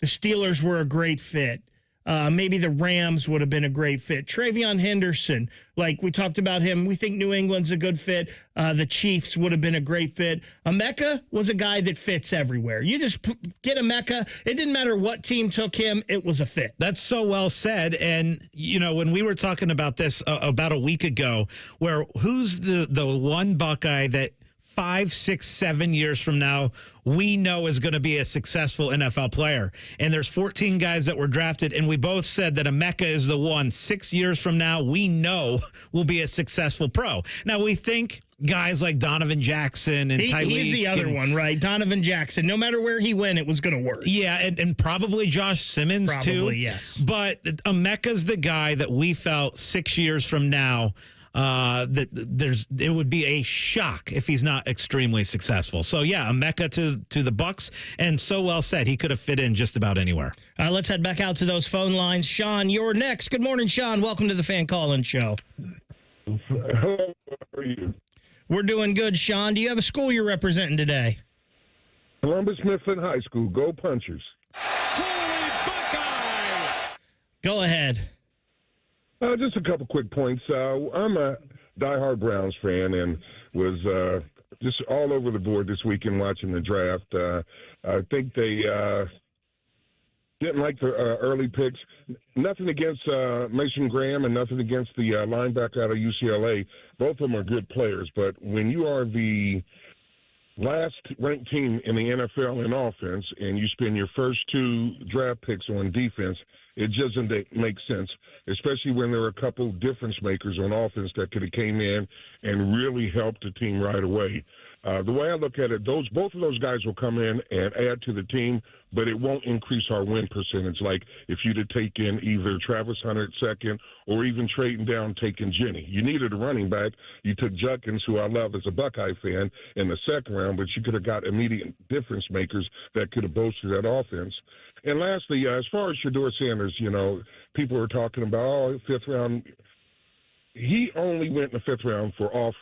the Steelers were a great fit. Maybe the Rams would have been a great fit. Travion Henderson, like we talked about him, we think New England's a good fit. The Chiefs would have been a great fit. Emeka was a guy that fits everywhere. You just get Emeka. It didn't matter what team took him. It was a fit. That's so well said. And, you know, when we were talking about this about a week ago, where who's the one Buckeye that 5, 6, 7 years from now, we know is going to be a successful NFL player. And there's 14 guys that were drafted, and we both said that Emeka is the one 6 years from now we know will be a successful pro. Now, we think guys like Donovan Jackson and Tyreek. He's the other one, right? Donovan Jackson. No matter where he went, it was going to work. Yeah, and probably Josh Simmons, too. Probably, yes. But Emeka's the guy that we felt 6 years from now it would be a shock if he's not extremely successful. So yeah, Emeka to the Bucks, and so well said. He could have fit in just about anywhere. Let's head back out to those phone lines. Sean, you're next. Good morning, Sean. Welcome to the Fan Call-In Show. How are you? We're doing good, Sean. Do you have a school you're representing today? Columbus Mifflin High School. Go Punchers. Go ahead. Just a couple quick points. I'm a diehard Browns fan and was just all over the board this weekend watching the draft. I think they didn't like the early picks. Nothing against Mason Graham and nothing against the linebacker out of UCLA. Both of them are good players, but when you are the last ranked team in the NFL in offense and you spend your first 2 draft picks on defense, it doesn't make sense, especially when there are a couple difference makers on offense that could have came in and really helped the team right away. The way I look at it, both of those guys will come in and add to the team, but it won't increase our win percentage. Like if you'd have taken either Travis Hunter at second or even trading down, taking Jenny. You needed a running back. You took Judkins, who I love as a Buckeye fan, in the second round, but you could have got immediate difference makers that could have bolstered that offense. And lastly, as far as Shedeur Sanders, you know, people are talking about, 5th round. he only went in the 5th round for off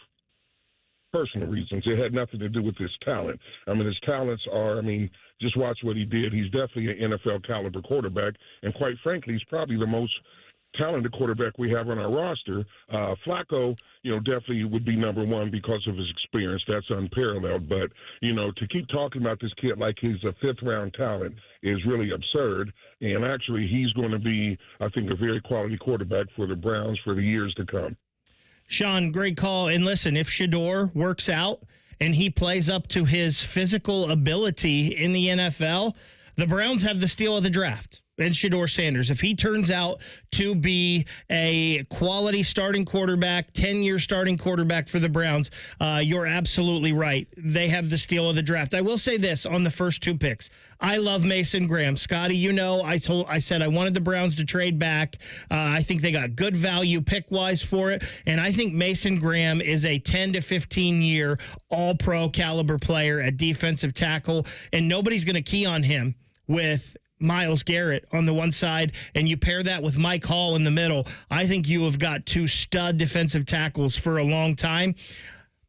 personal reasons. It had nothing to do with his talent. I mean, his talents are, just watch what he did. He's definitely an NFL caliber quarterback. And quite frankly, he's probably the most talented quarterback we have on our roster. Flacco, definitely would be number one because of his experience. That's unparalleled. But, to keep talking about this kid like he's a 5th-round talent is really absurd. And actually, he's going to be, I think, a very quality quarterback for the Browns for the years to come. Sean, great call. And listen, if Shedeur works out and he plays up to his physical ability in the NFL, the Browns have the steal of the draft. And Shedeur Sanders, if he turns out to be a quality starting quarterback, 10-year starting quarterback for the Browns, you're absolutely right. They have the steal of the draft. I will say this on the first 2 picks. I love Mason Graham. Scotty, I said I wanted the Browns to trade back. I think they got good value pick-wise for it. And I think Mason Graham is a 10 to 15-year all-pro caliber player at defensive tackle. And nobody's going to key on him with Myles Garrett on the one side, and you pair that with Mike Hall in the middle, I think you have got 2 stud defensive tackles for a long time.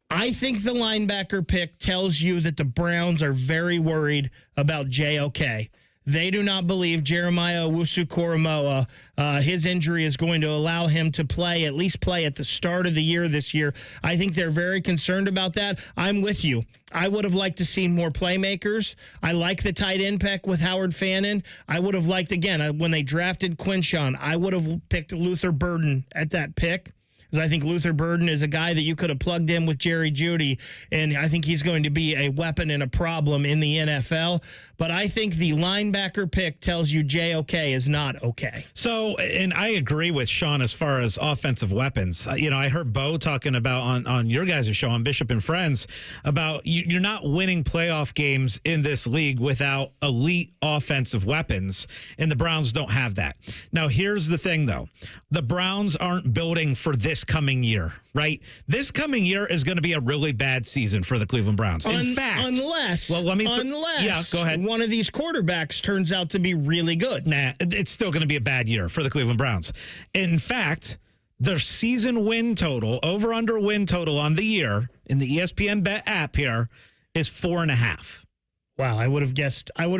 I think the linebacker pick tells you that the Browns are very worried about JOK. They do not believe Jeremiah Owusu-Koramoah, his injury is going to allow him to at least play at the start of the year this year. I think they're very concerned about that. I'm with you. I would have liked to see more playmakers. I like the tight end pick with Howard Fannin. I would have liked, again, when they drafted Quinshon, I would have picked Luther Burden at that pick. I think Luther Burden is a guy that you could have plugged in with Jerry Jeudy, and I think he's going to be a weapon and a problem in the NFL. But I think the linebacker pick tells you JOK is not okay. So, and I agree with Sean as far as offensive weapons. I heard Bo talking about on your guys' show on Bishop and Friends about you're not winning playoff games in this league without elite offensive weapons, and the Browns don't have that. Now, here's the thing, though. The Browns aren't building for this coming year, right? This coming year is going to be a really bad season for the Cleveland Browns. In fact, unless go ahead. One of these quarterbacks turns out to be really good. Nah, it's still going to be a bad year for the Cleveland Browns. In fact, their season win total, over-under win total on the year in the ESPN Bet app here is 4.5. Wow, I would have guessed 5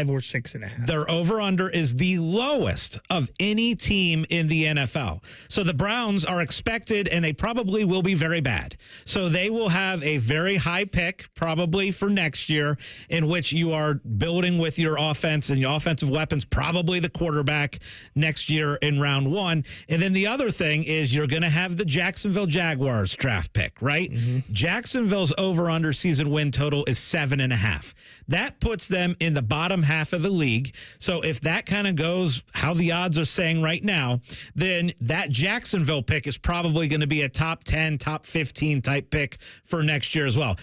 or 6.5. Their over-under is the lowest of any team in the NFL. So the Browns are expected, and they probably will be very bad. So they will have a very high pick, probably for next year, in which you are building with your offense and your offensive weapons, probably the quarterback next year in round 1. And then the other thing is you're going to have the Jacksonville Jaguars draft pick, right? Mm-hmm. Jacksonville's over-under season win total is 7.5. That puts them in the bottom half of the league. So if that kind of goes how the odds are saying right now, then that Jacksonville pick is probably going to be a top 10, top 15 type pick for next year as well.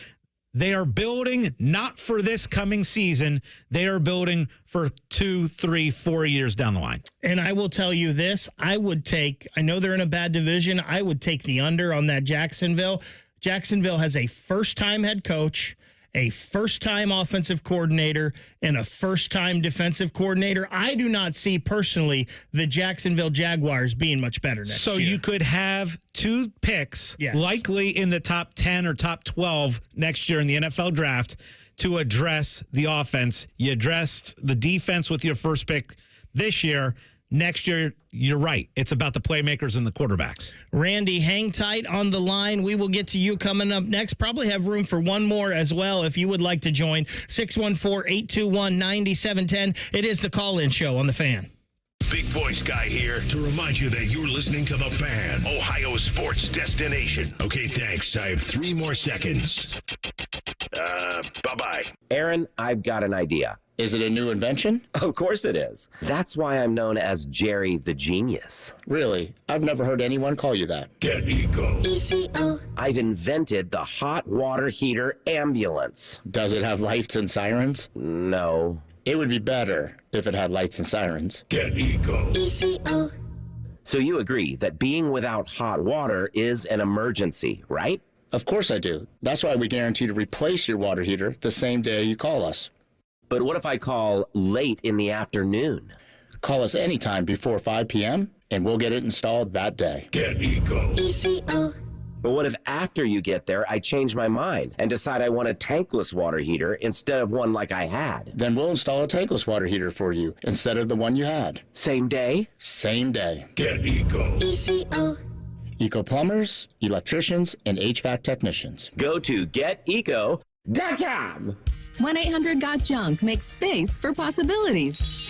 They are building not for this coming season. They are building for 2, 3, 4 years down the line. And I will tell you this, I know they're in a bad division. I would take the under on that Jacksonville. Jacksonville has a first-time head coach, a first-time offensive coordinator, and a first-time defensive coordinator. I do not see personally the Jacksonville Jaguars being much better next year. So you could have 2 picks, likely in the top 10 or top 12 next year in the NFL draft to address the offense. You addressed the defense with your first pick this year. Next year, you're right. It's about the playmakers and the quarterbacks. Randy, hang tight on the line. We will get to you coming up next. Probably have room for one more as well if you would like to join. 614-821-9710. It is the call-in show on The Fan. Big Voice Guy here to remind you that you're listening to The Fan, Ohio sports destination. Okay, thanks. I have 3 more seconds. Bye-bye. Aaron, I've got an idea. Is it a new invention? Of course it is. That's why I'm known as Jerry the Genius. Really? I've never heard anyone call you that. Get Eco. ECO. I've invented the hot water heater ambulance. Does it have lights and sirens? No. It would be better if it had lights and sirens. Get Eco. ECO. So you agree that being without hot water is an emergency, right? Of course I do. That's why we guarantee to replace your water heater the same day you call us. But what if I call late in the afternoon? Call us anytime before 5 p.m., and we'll get it installed that day. Get Eco. ECO. But what if after you get there, I change my mind and decide I want a tankless water heater instead of one like I had? Then we'll install a tankless water heater for you instead of the one you had. Same day? Same day. Get Eco. ECO. Eco plumbers, electricians, and HVAC technicians. Go to geteco.com. 1-800-GOT-JUNK makes space for possibilities.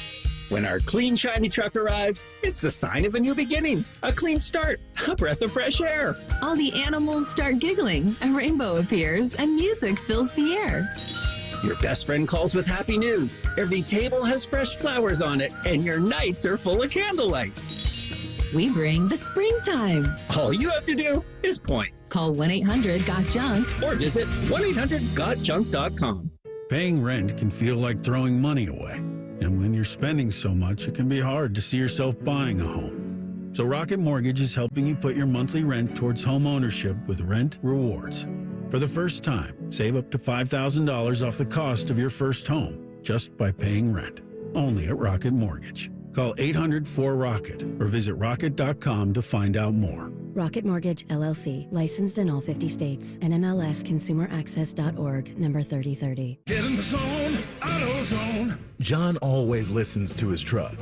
When our clean, shiny truck arrives, it's the sign of a new beginning, a clean start, a breath of fresh air. All the animals start giggling, a rainbow appears, and music fills the air. Your best friend calls with happy news. Every table has fresh flowers on it, and your nights are full of candlelight. We bring the springtime. All you have to do is point. Call 1-800-GOT-JUNK or visit 1-800-GOT-JUNK.com. Paying rent can feel like throwing money away. And when you're spending so much, it can be hard to see yourself buying a home. So Rocket Mortgage is helping you put your monthly rent towards home ownership with Rent Rewards. For the first time, save up to $5,000 off the cost of your first home just by paying rent. Only at Rocket Mortgage. Call 800-4ROCKET or visit rocket.com to find out more. Rocket Mortgage, LLC. Licensed in all 50 states. NMLSconsumeraccess.org, number 3030. Get in the zone, AutoZone. John always listens to his truck.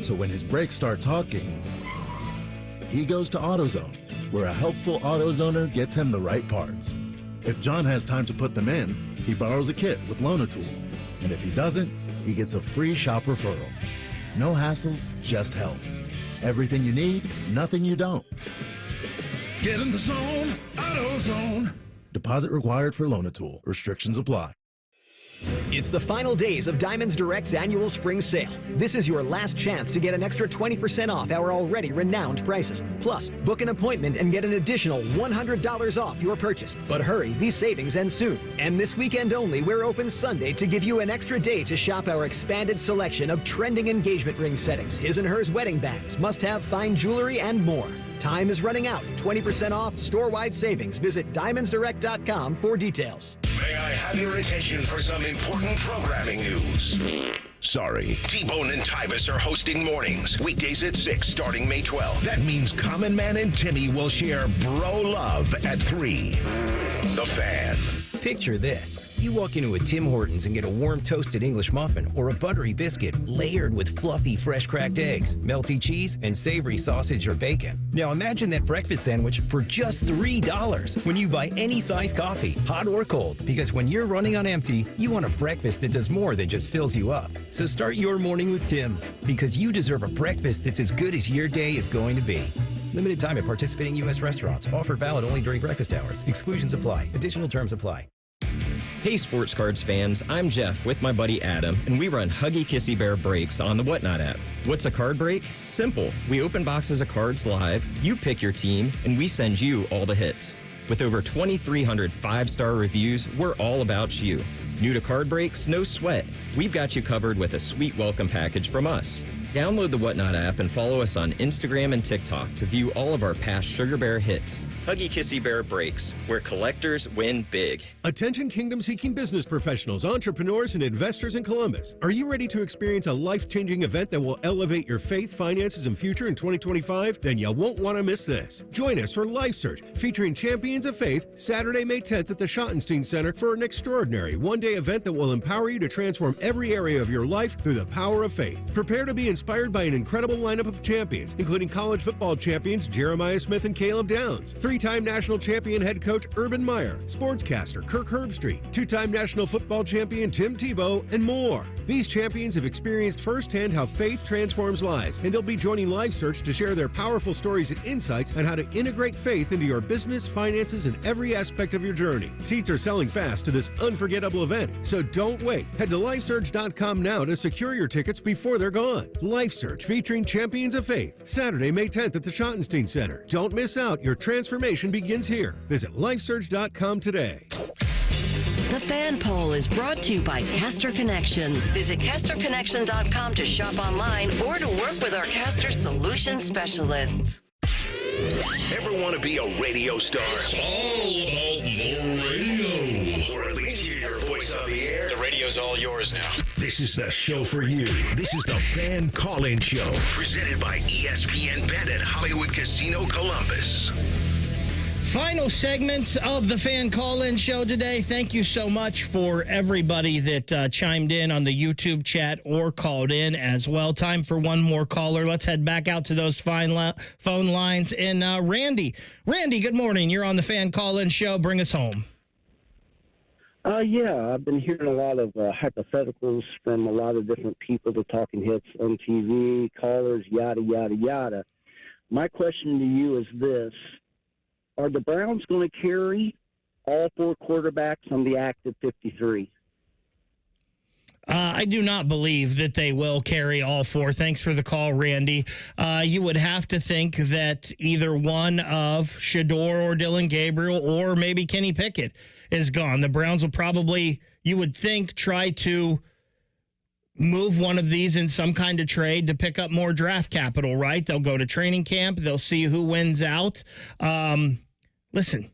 So when his brakes start talking, he goes to AutoZone, where a helpful AutoZoner gets him the right parts. If John has time to put them in, he borrows a kit with Loan-A-Tool. And if he doesn't, he gets a free shop referral. No hassles, just help. Everything you need, nothing you don't. Get in the zone, AutoZone. Deposit required for Loan-A-Tool. Restrictions apply. It's the final days of Diamonds Direct's annual spring sale. This is your last chance to get an extra 20% off our already renowned prices. Plus, book an appointment and get an additional $100 off your purchase. But hurry, these savings end soon. And this weekend only, we're open Sunday to give you an extra day to shop our expanded selection of trending engagement ring settings, his and hers wedding bands, must-have fine jewelry, and more. Time is running out. 20% off, store-wide savings. Visit DiamondsDirect.com for details. May I have your attention for some important programming news? Sorry. T-Bone and Tyvis are hosting mornings, weekdays at 6, starting May 12th. That means Common Man and Timmy will share Bro Love at 3. The Fan. Picture this. You walk into a Tim Hortons and get a warm toasted English muffin or a buttery biscuit layered with fluffy fresh cracked eggs, melty cheese, and savory sausage or bacon. Now imagine that breakfast sandwich for just $3 when you buy any size coffee, hot or cold, because when you're running on empty, you want a breakfast that does more than just fills you up. So start your morning with Tim's, because you deserve a breakfast that's as good as your day is going to be. Limited time at participating U.S. restaurants. Offer valid only during breakfast hours. Exclusions apply. Additional terms apply. Hey Sports Cards fans, I'm Jeff with my buddy Adam, and we run Huggy Kissy Bear breaks on the Whatnot app. What's a card break? Simple. We open boxes of cards live, you pick your team, and we send you all the hits. With over 2,300 5-star reviews, we're all about you. New to card breaks? No sweat. We've got you covered with a sweet welcome package from us. Download the Whatnot app and follow us on Instagram and TikTok to view all of our past Sugar Bear hits. Huggy Kissy Bear breaks, where collectors win big. Attention kingdom-seeking business professionals, entrepreneurs, and investors in Columbus. Are you ready to experience a life-changing event that will elevate your faith, finances, and future in 2025? Then you won't want to miss this. Join us for Life Search, featuring Champions of Faith, Saturday, May 10th at the Schottenstein Center for an extraordinary one-day event that will empower you to transform every area of your life through the power of faith. Prepare to be inspired by an incredible lineup of champions, including college football champions Jeremiah Smith and Caleb Downs, three-time national champion head coach Urban Meyer, sportscaster Kirk Herbstreit, two-time national football champion Tim Tebow, and more. These champions have experienced firsthand how faith transforms lives, and they'll be joining Life Search to share their powerful stories and insights on how to integrate faith into your business, finances, and every aspect of your journey. Seats are selling fast to this unforgettable event, so don't wait. Head to lifesearch.com now to secure your tickets before they're gone. Life Search featuring Champions of Faith, Saturday, May 10th at the Schottenstein Center. Don't miss out. Your transformation begins here. Visit lifesearch.com today. The Fan Poll is brought to you by Caster Connection. Visit CasterConnection.com to shop online or to work with our Caster Solution specialists. Ever want to be a radio star? It's all about the radio. Or at least hear your voice on the air? The radio's all yours now. This is the show for you. This is the Fan Call-In Show, presented by ESPN Bet at Hollywood Casino Columbus. Final segment of the Fan Call-In Show today. Thank you so much for everybody that chimed in on the YouTube chat or called in as well. Time for one more caller. Let's head back out to those phone lines. And Randy, good morning. You're on the Fan Call-In Show. Bring us home. Yeah, I've been hearing a lot of hypotheticals from a lot of different people, the talking heads on TV, callers, yada, yada, yada. My question to you is this. Are the Browns going to carry all 4 quarterbacks on the active 53? I do not believe that they will carry all 4. Thanks for the call, Randy. You would have to think that either one of Shedeur or Dillon Gabriel or maybe Kenny Pickett is gone. The Browns will probably, you would think, try to move one of these in some kind of trade to pick up more draft capital, right? They'll go to training camp. They'll see who wins out. Listen,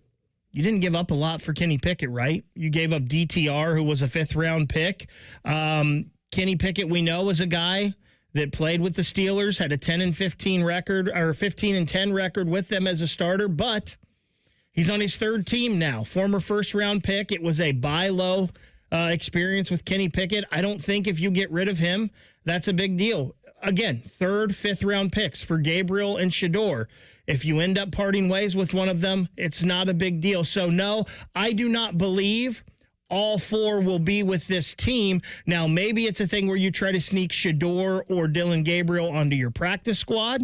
you didn't give up a lot for Kenny Pickett, right? You gave up DTR, who was a 5th-round pick. Kenny Pickett, we know, is a guy that played with the Steelers, had a 10-15 record, or 15-10 record with them as a starter, but he's on his 3rd team now. Former 1st-round pick. It was a buy low experience with Kenny Pickett. I don't think if you get rid of him, that's a big deal. Again, 3rd, 5th-round picks for Gabriel and Shedeur. If you end up parting ways with one of them, it's not a big deal. So, no, I do not believe all 4 will be with this team. Now, maybe it's a thing where you try to sneak Shedeur or Dillon Gabriel onto your practice squad.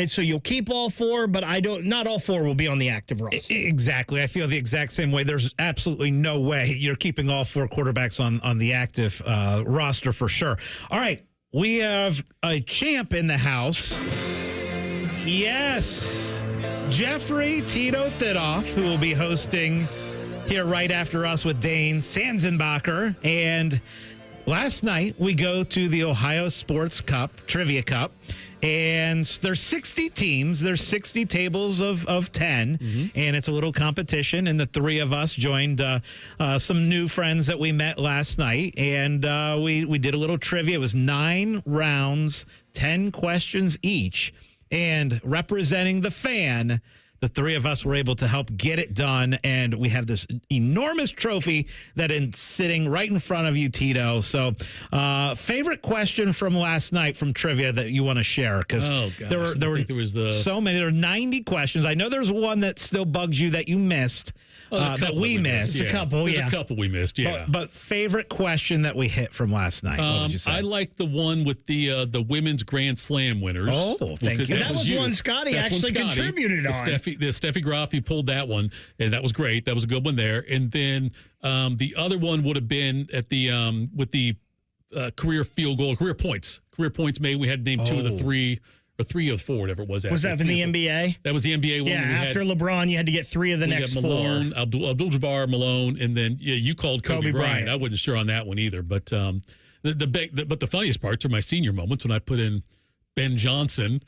So you'll keep all 4, but not all 4 will be on the active roster. Exactly. I feel the exact same way. There's absolutely no way you're keeping all 4 quarterbacks on the active roster for sure. All right. We have a champ in the house. Yes. Jeffrey Tito Thidoff, who will be hosting here right after us with Dane Sanzenbacher. And last night we go to the Ohio Sports Cup, Trivia Cup. And there's 60 teams. There's 60 tables of 10. And it's a little competition. And the 3 of us joined some new friends that we met last night. And we did a little trivia. It was 9 rounds, 10 questions each. And representing the fan, the 3 of us were able to help get it done. And we have this enormous trophy that is sitting right in front of you, Tito. So favorite question from last night from trivia that you want to share? Because there were so many. There were 90 questions. I know there's one that still bugs you that you missed. That we missed. Yeah. A couple, There's a couple we missed, yeah. But favorite question that we hit from last night, what would you say? I like the one with the women's Grand Slam winners. Oh, thank you. That was one Scotty actually contributed on. Steffi Graf, he pulled that one, and that was great. That was a good one there. And then the other one would have been at the with the career field goal, career points made. We had to name 2 of the 3. Or 3 or 4, whatever it was. Was that from the NBA? That was the NBA one. Yeah, after LeBron, you had to get 3 of the next 4. Malone, Abdul-Jabbar, Malone, and then you called Kobe Bryant. I wasn't sure on that one either. But the funniest parts are my senior moments when I put in Ben Johnson,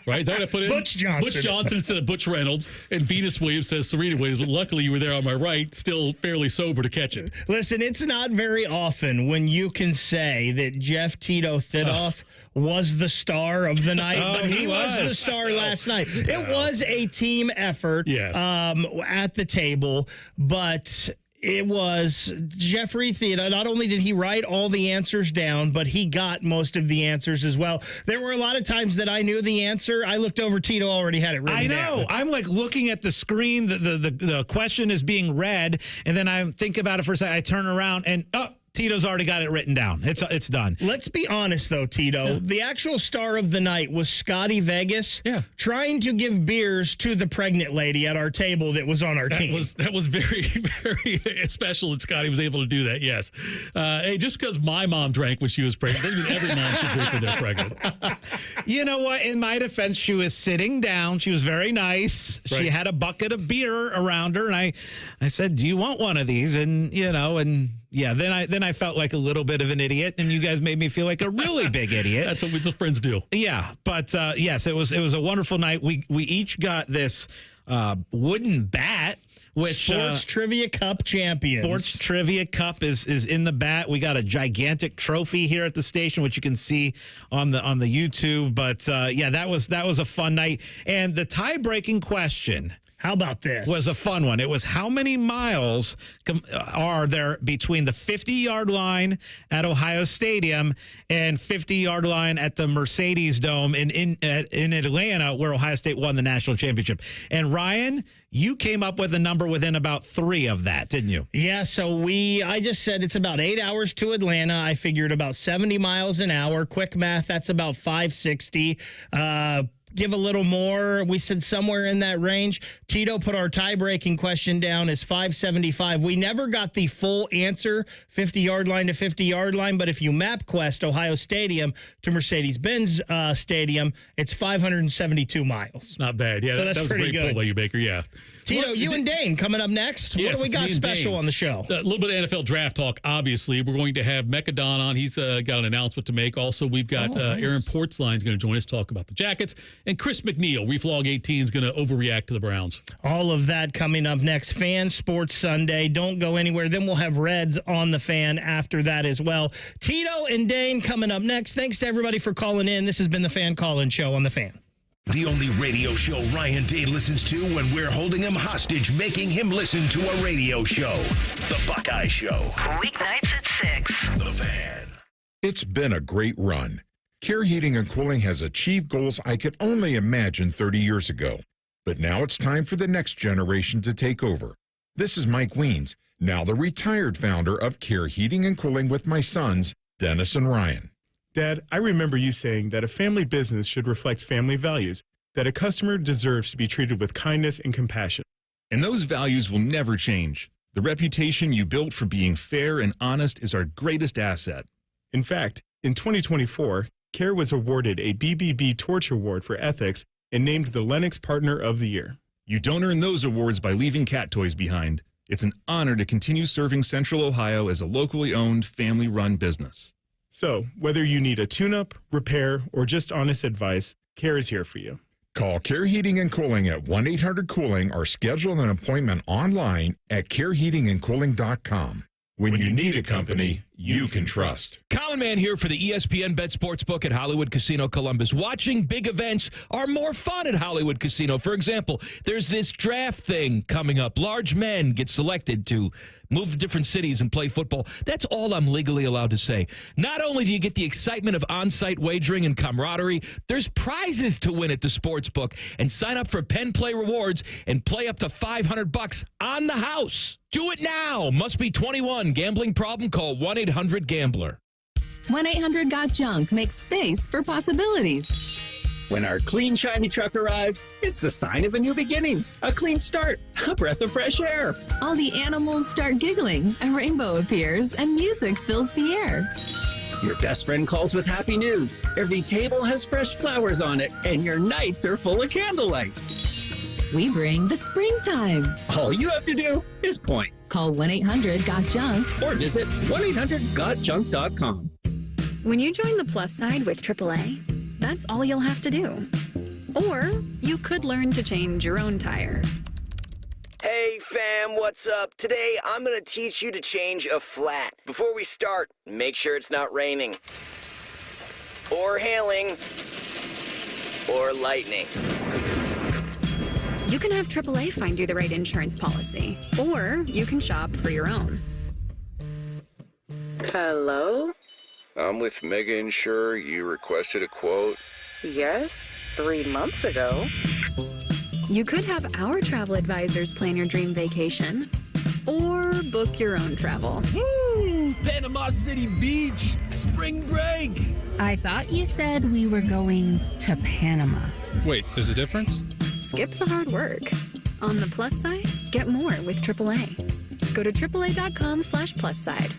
right? Is that what I put in? Butch Johnson instead of Butch Reynolds, and Venus Williams says Serena Williams. But luckily, you were there on my right, still fairly sober to catch it. Listen, it's not very often when you can say that Jeff Tito Thidoff was the star of the night, but he was the star last night. It was a team effort at the table, but it was Jeffrey Tito. Not only did he write all the answers down, but he got most of the answers as well. There were a lot of times that I knew the answer. I looked over, Tito already had it written down. I'm like looking at the screen. The question is being read, and then I think about it for a second. I turn around, and Tito's already got it written down. It's done. Let's be honest, though, Tito. Yeah. The actual star of the night was Scotty Vegas trying to give beers to the pregnant lady at our table that was on our team. That was very, very special that Scotty was able to do that, yes. Hey, just because my mom drank when she was pregnant doesn't mean every mom should drink when they're pregnant. You know what? In my defense, she was sitting down. She was very nice. Right. She had a bucket of beer around her, and I said, "Do you want one of these?" And, yeah, then I felt like a little bit of an idiot, and you guys made me feel like a really big idiot. That's what we friends do. Yeah, but yes, it was a wonderful night. We each got this wooden bat which Sports Trivia Cup champions. Sports Trivia Cup is in the bat. We got a gigantic trophy here at the station, which you can see on the YouTube. But that was a fun night. And the tie-breaking question. How about this? Was a fun one. It was how many miles are there between the 50-yard line at Ohio Stadium and 50-yard line at the Mercedes Dome in Atlanta, where Ohio State won the national championship. And Ryan, you came up with a number within about 3 of that, didn't you? Yeah, so I just said it's about 8 hours to Atlanta. I figured about 70 miles an hour. Quick math, that's about 560. Give a little more. We said somewhere in that range. Tito put our tie-breaking question down as 575. We never got the full answer, 50-yard line to 50-yard line, but if you MapQuest Ohio Stadium to Mercedes-Benz Stadium, it's 572 miles. Not bad. Yeah, so that was a great pull by you, Baker. Yeah. Tito, you and Dane coming up next. Yes, what do we got special on the show? A little bit of NFL draft talk, obviously. We're going to have Mecca Don on. He's got an announcement to make. Also, we've got nice. Aaron Portzline is going to join us, talk about the Jackets. And Chris McNeil, Reflog 18, is going to overreact to the Browns. All of that coming up next. Fan Sports Sunday. Don't go anywhere. Then we'll have Reds on the Fan after that as well. Tito and Dane coming up next. Thanks to everybody for calling in. This has been the Fan Call-In Show on the Fan. The only radio show Ryan Day listens to when we're holding him hostage, making him listen to a radio show. The Buckeye Show. Weeknights at 6. The Fan. It's been a great run. Care Heating and Cooling has achieved goals I could only imagine 30 years ago. But now it's time for the next generation to take over. This is Mike Weens, now the retired founder of Care Heating and Cooling with my sons, Dennis and Ryan. Dad, I remember you saying that a family business should reflect family values, that a customer deserves to be treated with kindness and compassion. And those values will never change. The reputation you built for being fair and honest is our greatest asset. In fact, in 2024, Care was awarded a BBB Torch Award for ethics and named the Lennox Partner of the Year. You don't earn those awards by leaving cat toys behind. It's an honor to continue serving Central Ohio as a locally owned, family-run business. So, whether you need a tune-up, repair, or just honest advice, Care is here for you. Call Care Heating and Cooling at 1-800-COOLING or schedule an appointment online at careheatingandcooling.com. When you need a company you can trust. Colin Man here for the ESPN Bet Sportsbook at Hollywood Casino Columbus. Watching big events are more fun at Hollywood Casino. For example, there's this draft thing coming up. Large men get selected to move to different cities and play football. That's all I'm legally allowed to say. Not only do you get the excitement of on-site wagering and camaraderie, there's prizes to win at the Sportsbook. And sign up for Penn Play Rewards and play up to $500 on the house. Do it now. Must be 21. Gambling problem? Call 1-800-GAMBLER. 1-800-GOT-JUNK makes space for possibilities. When our clean, shiny truck arrives, it's the sign of a new beginning, a clean start, a breath of fresh air. All the animals start giggling, a rainbow appears, and music fills the air. Your best friend calls with happy news. Every table has fresh flowers on it, and your nights are full of candlelight. We bring the springtime. All you have to do is point. Call 1-800-GOT-JUNK or visit 1-800-GOT-JUNK.com. When you join the plus side with AAA, that's all you'll have to do. Or you could learn to change your own tire. Hey fam, what's up? Today I'm gonna teach you to change a flat. Before we start, make sure it's not raining, or hailing, or lightning. You can have AAA find you the right insurance policy, or you can shop for your own. Hello? I'm with Mega Insure. You requested a quote? Yes, 3 months ago. You could have our travel advisors plan your dream vacation, or book your own travel. Woo! Panama City Beach, spring break! I thought you said we were going to Panama. Wait, there's a difference? Skip the hard work. On the plus side, get more with AAA. Go to AAA.com/plus side.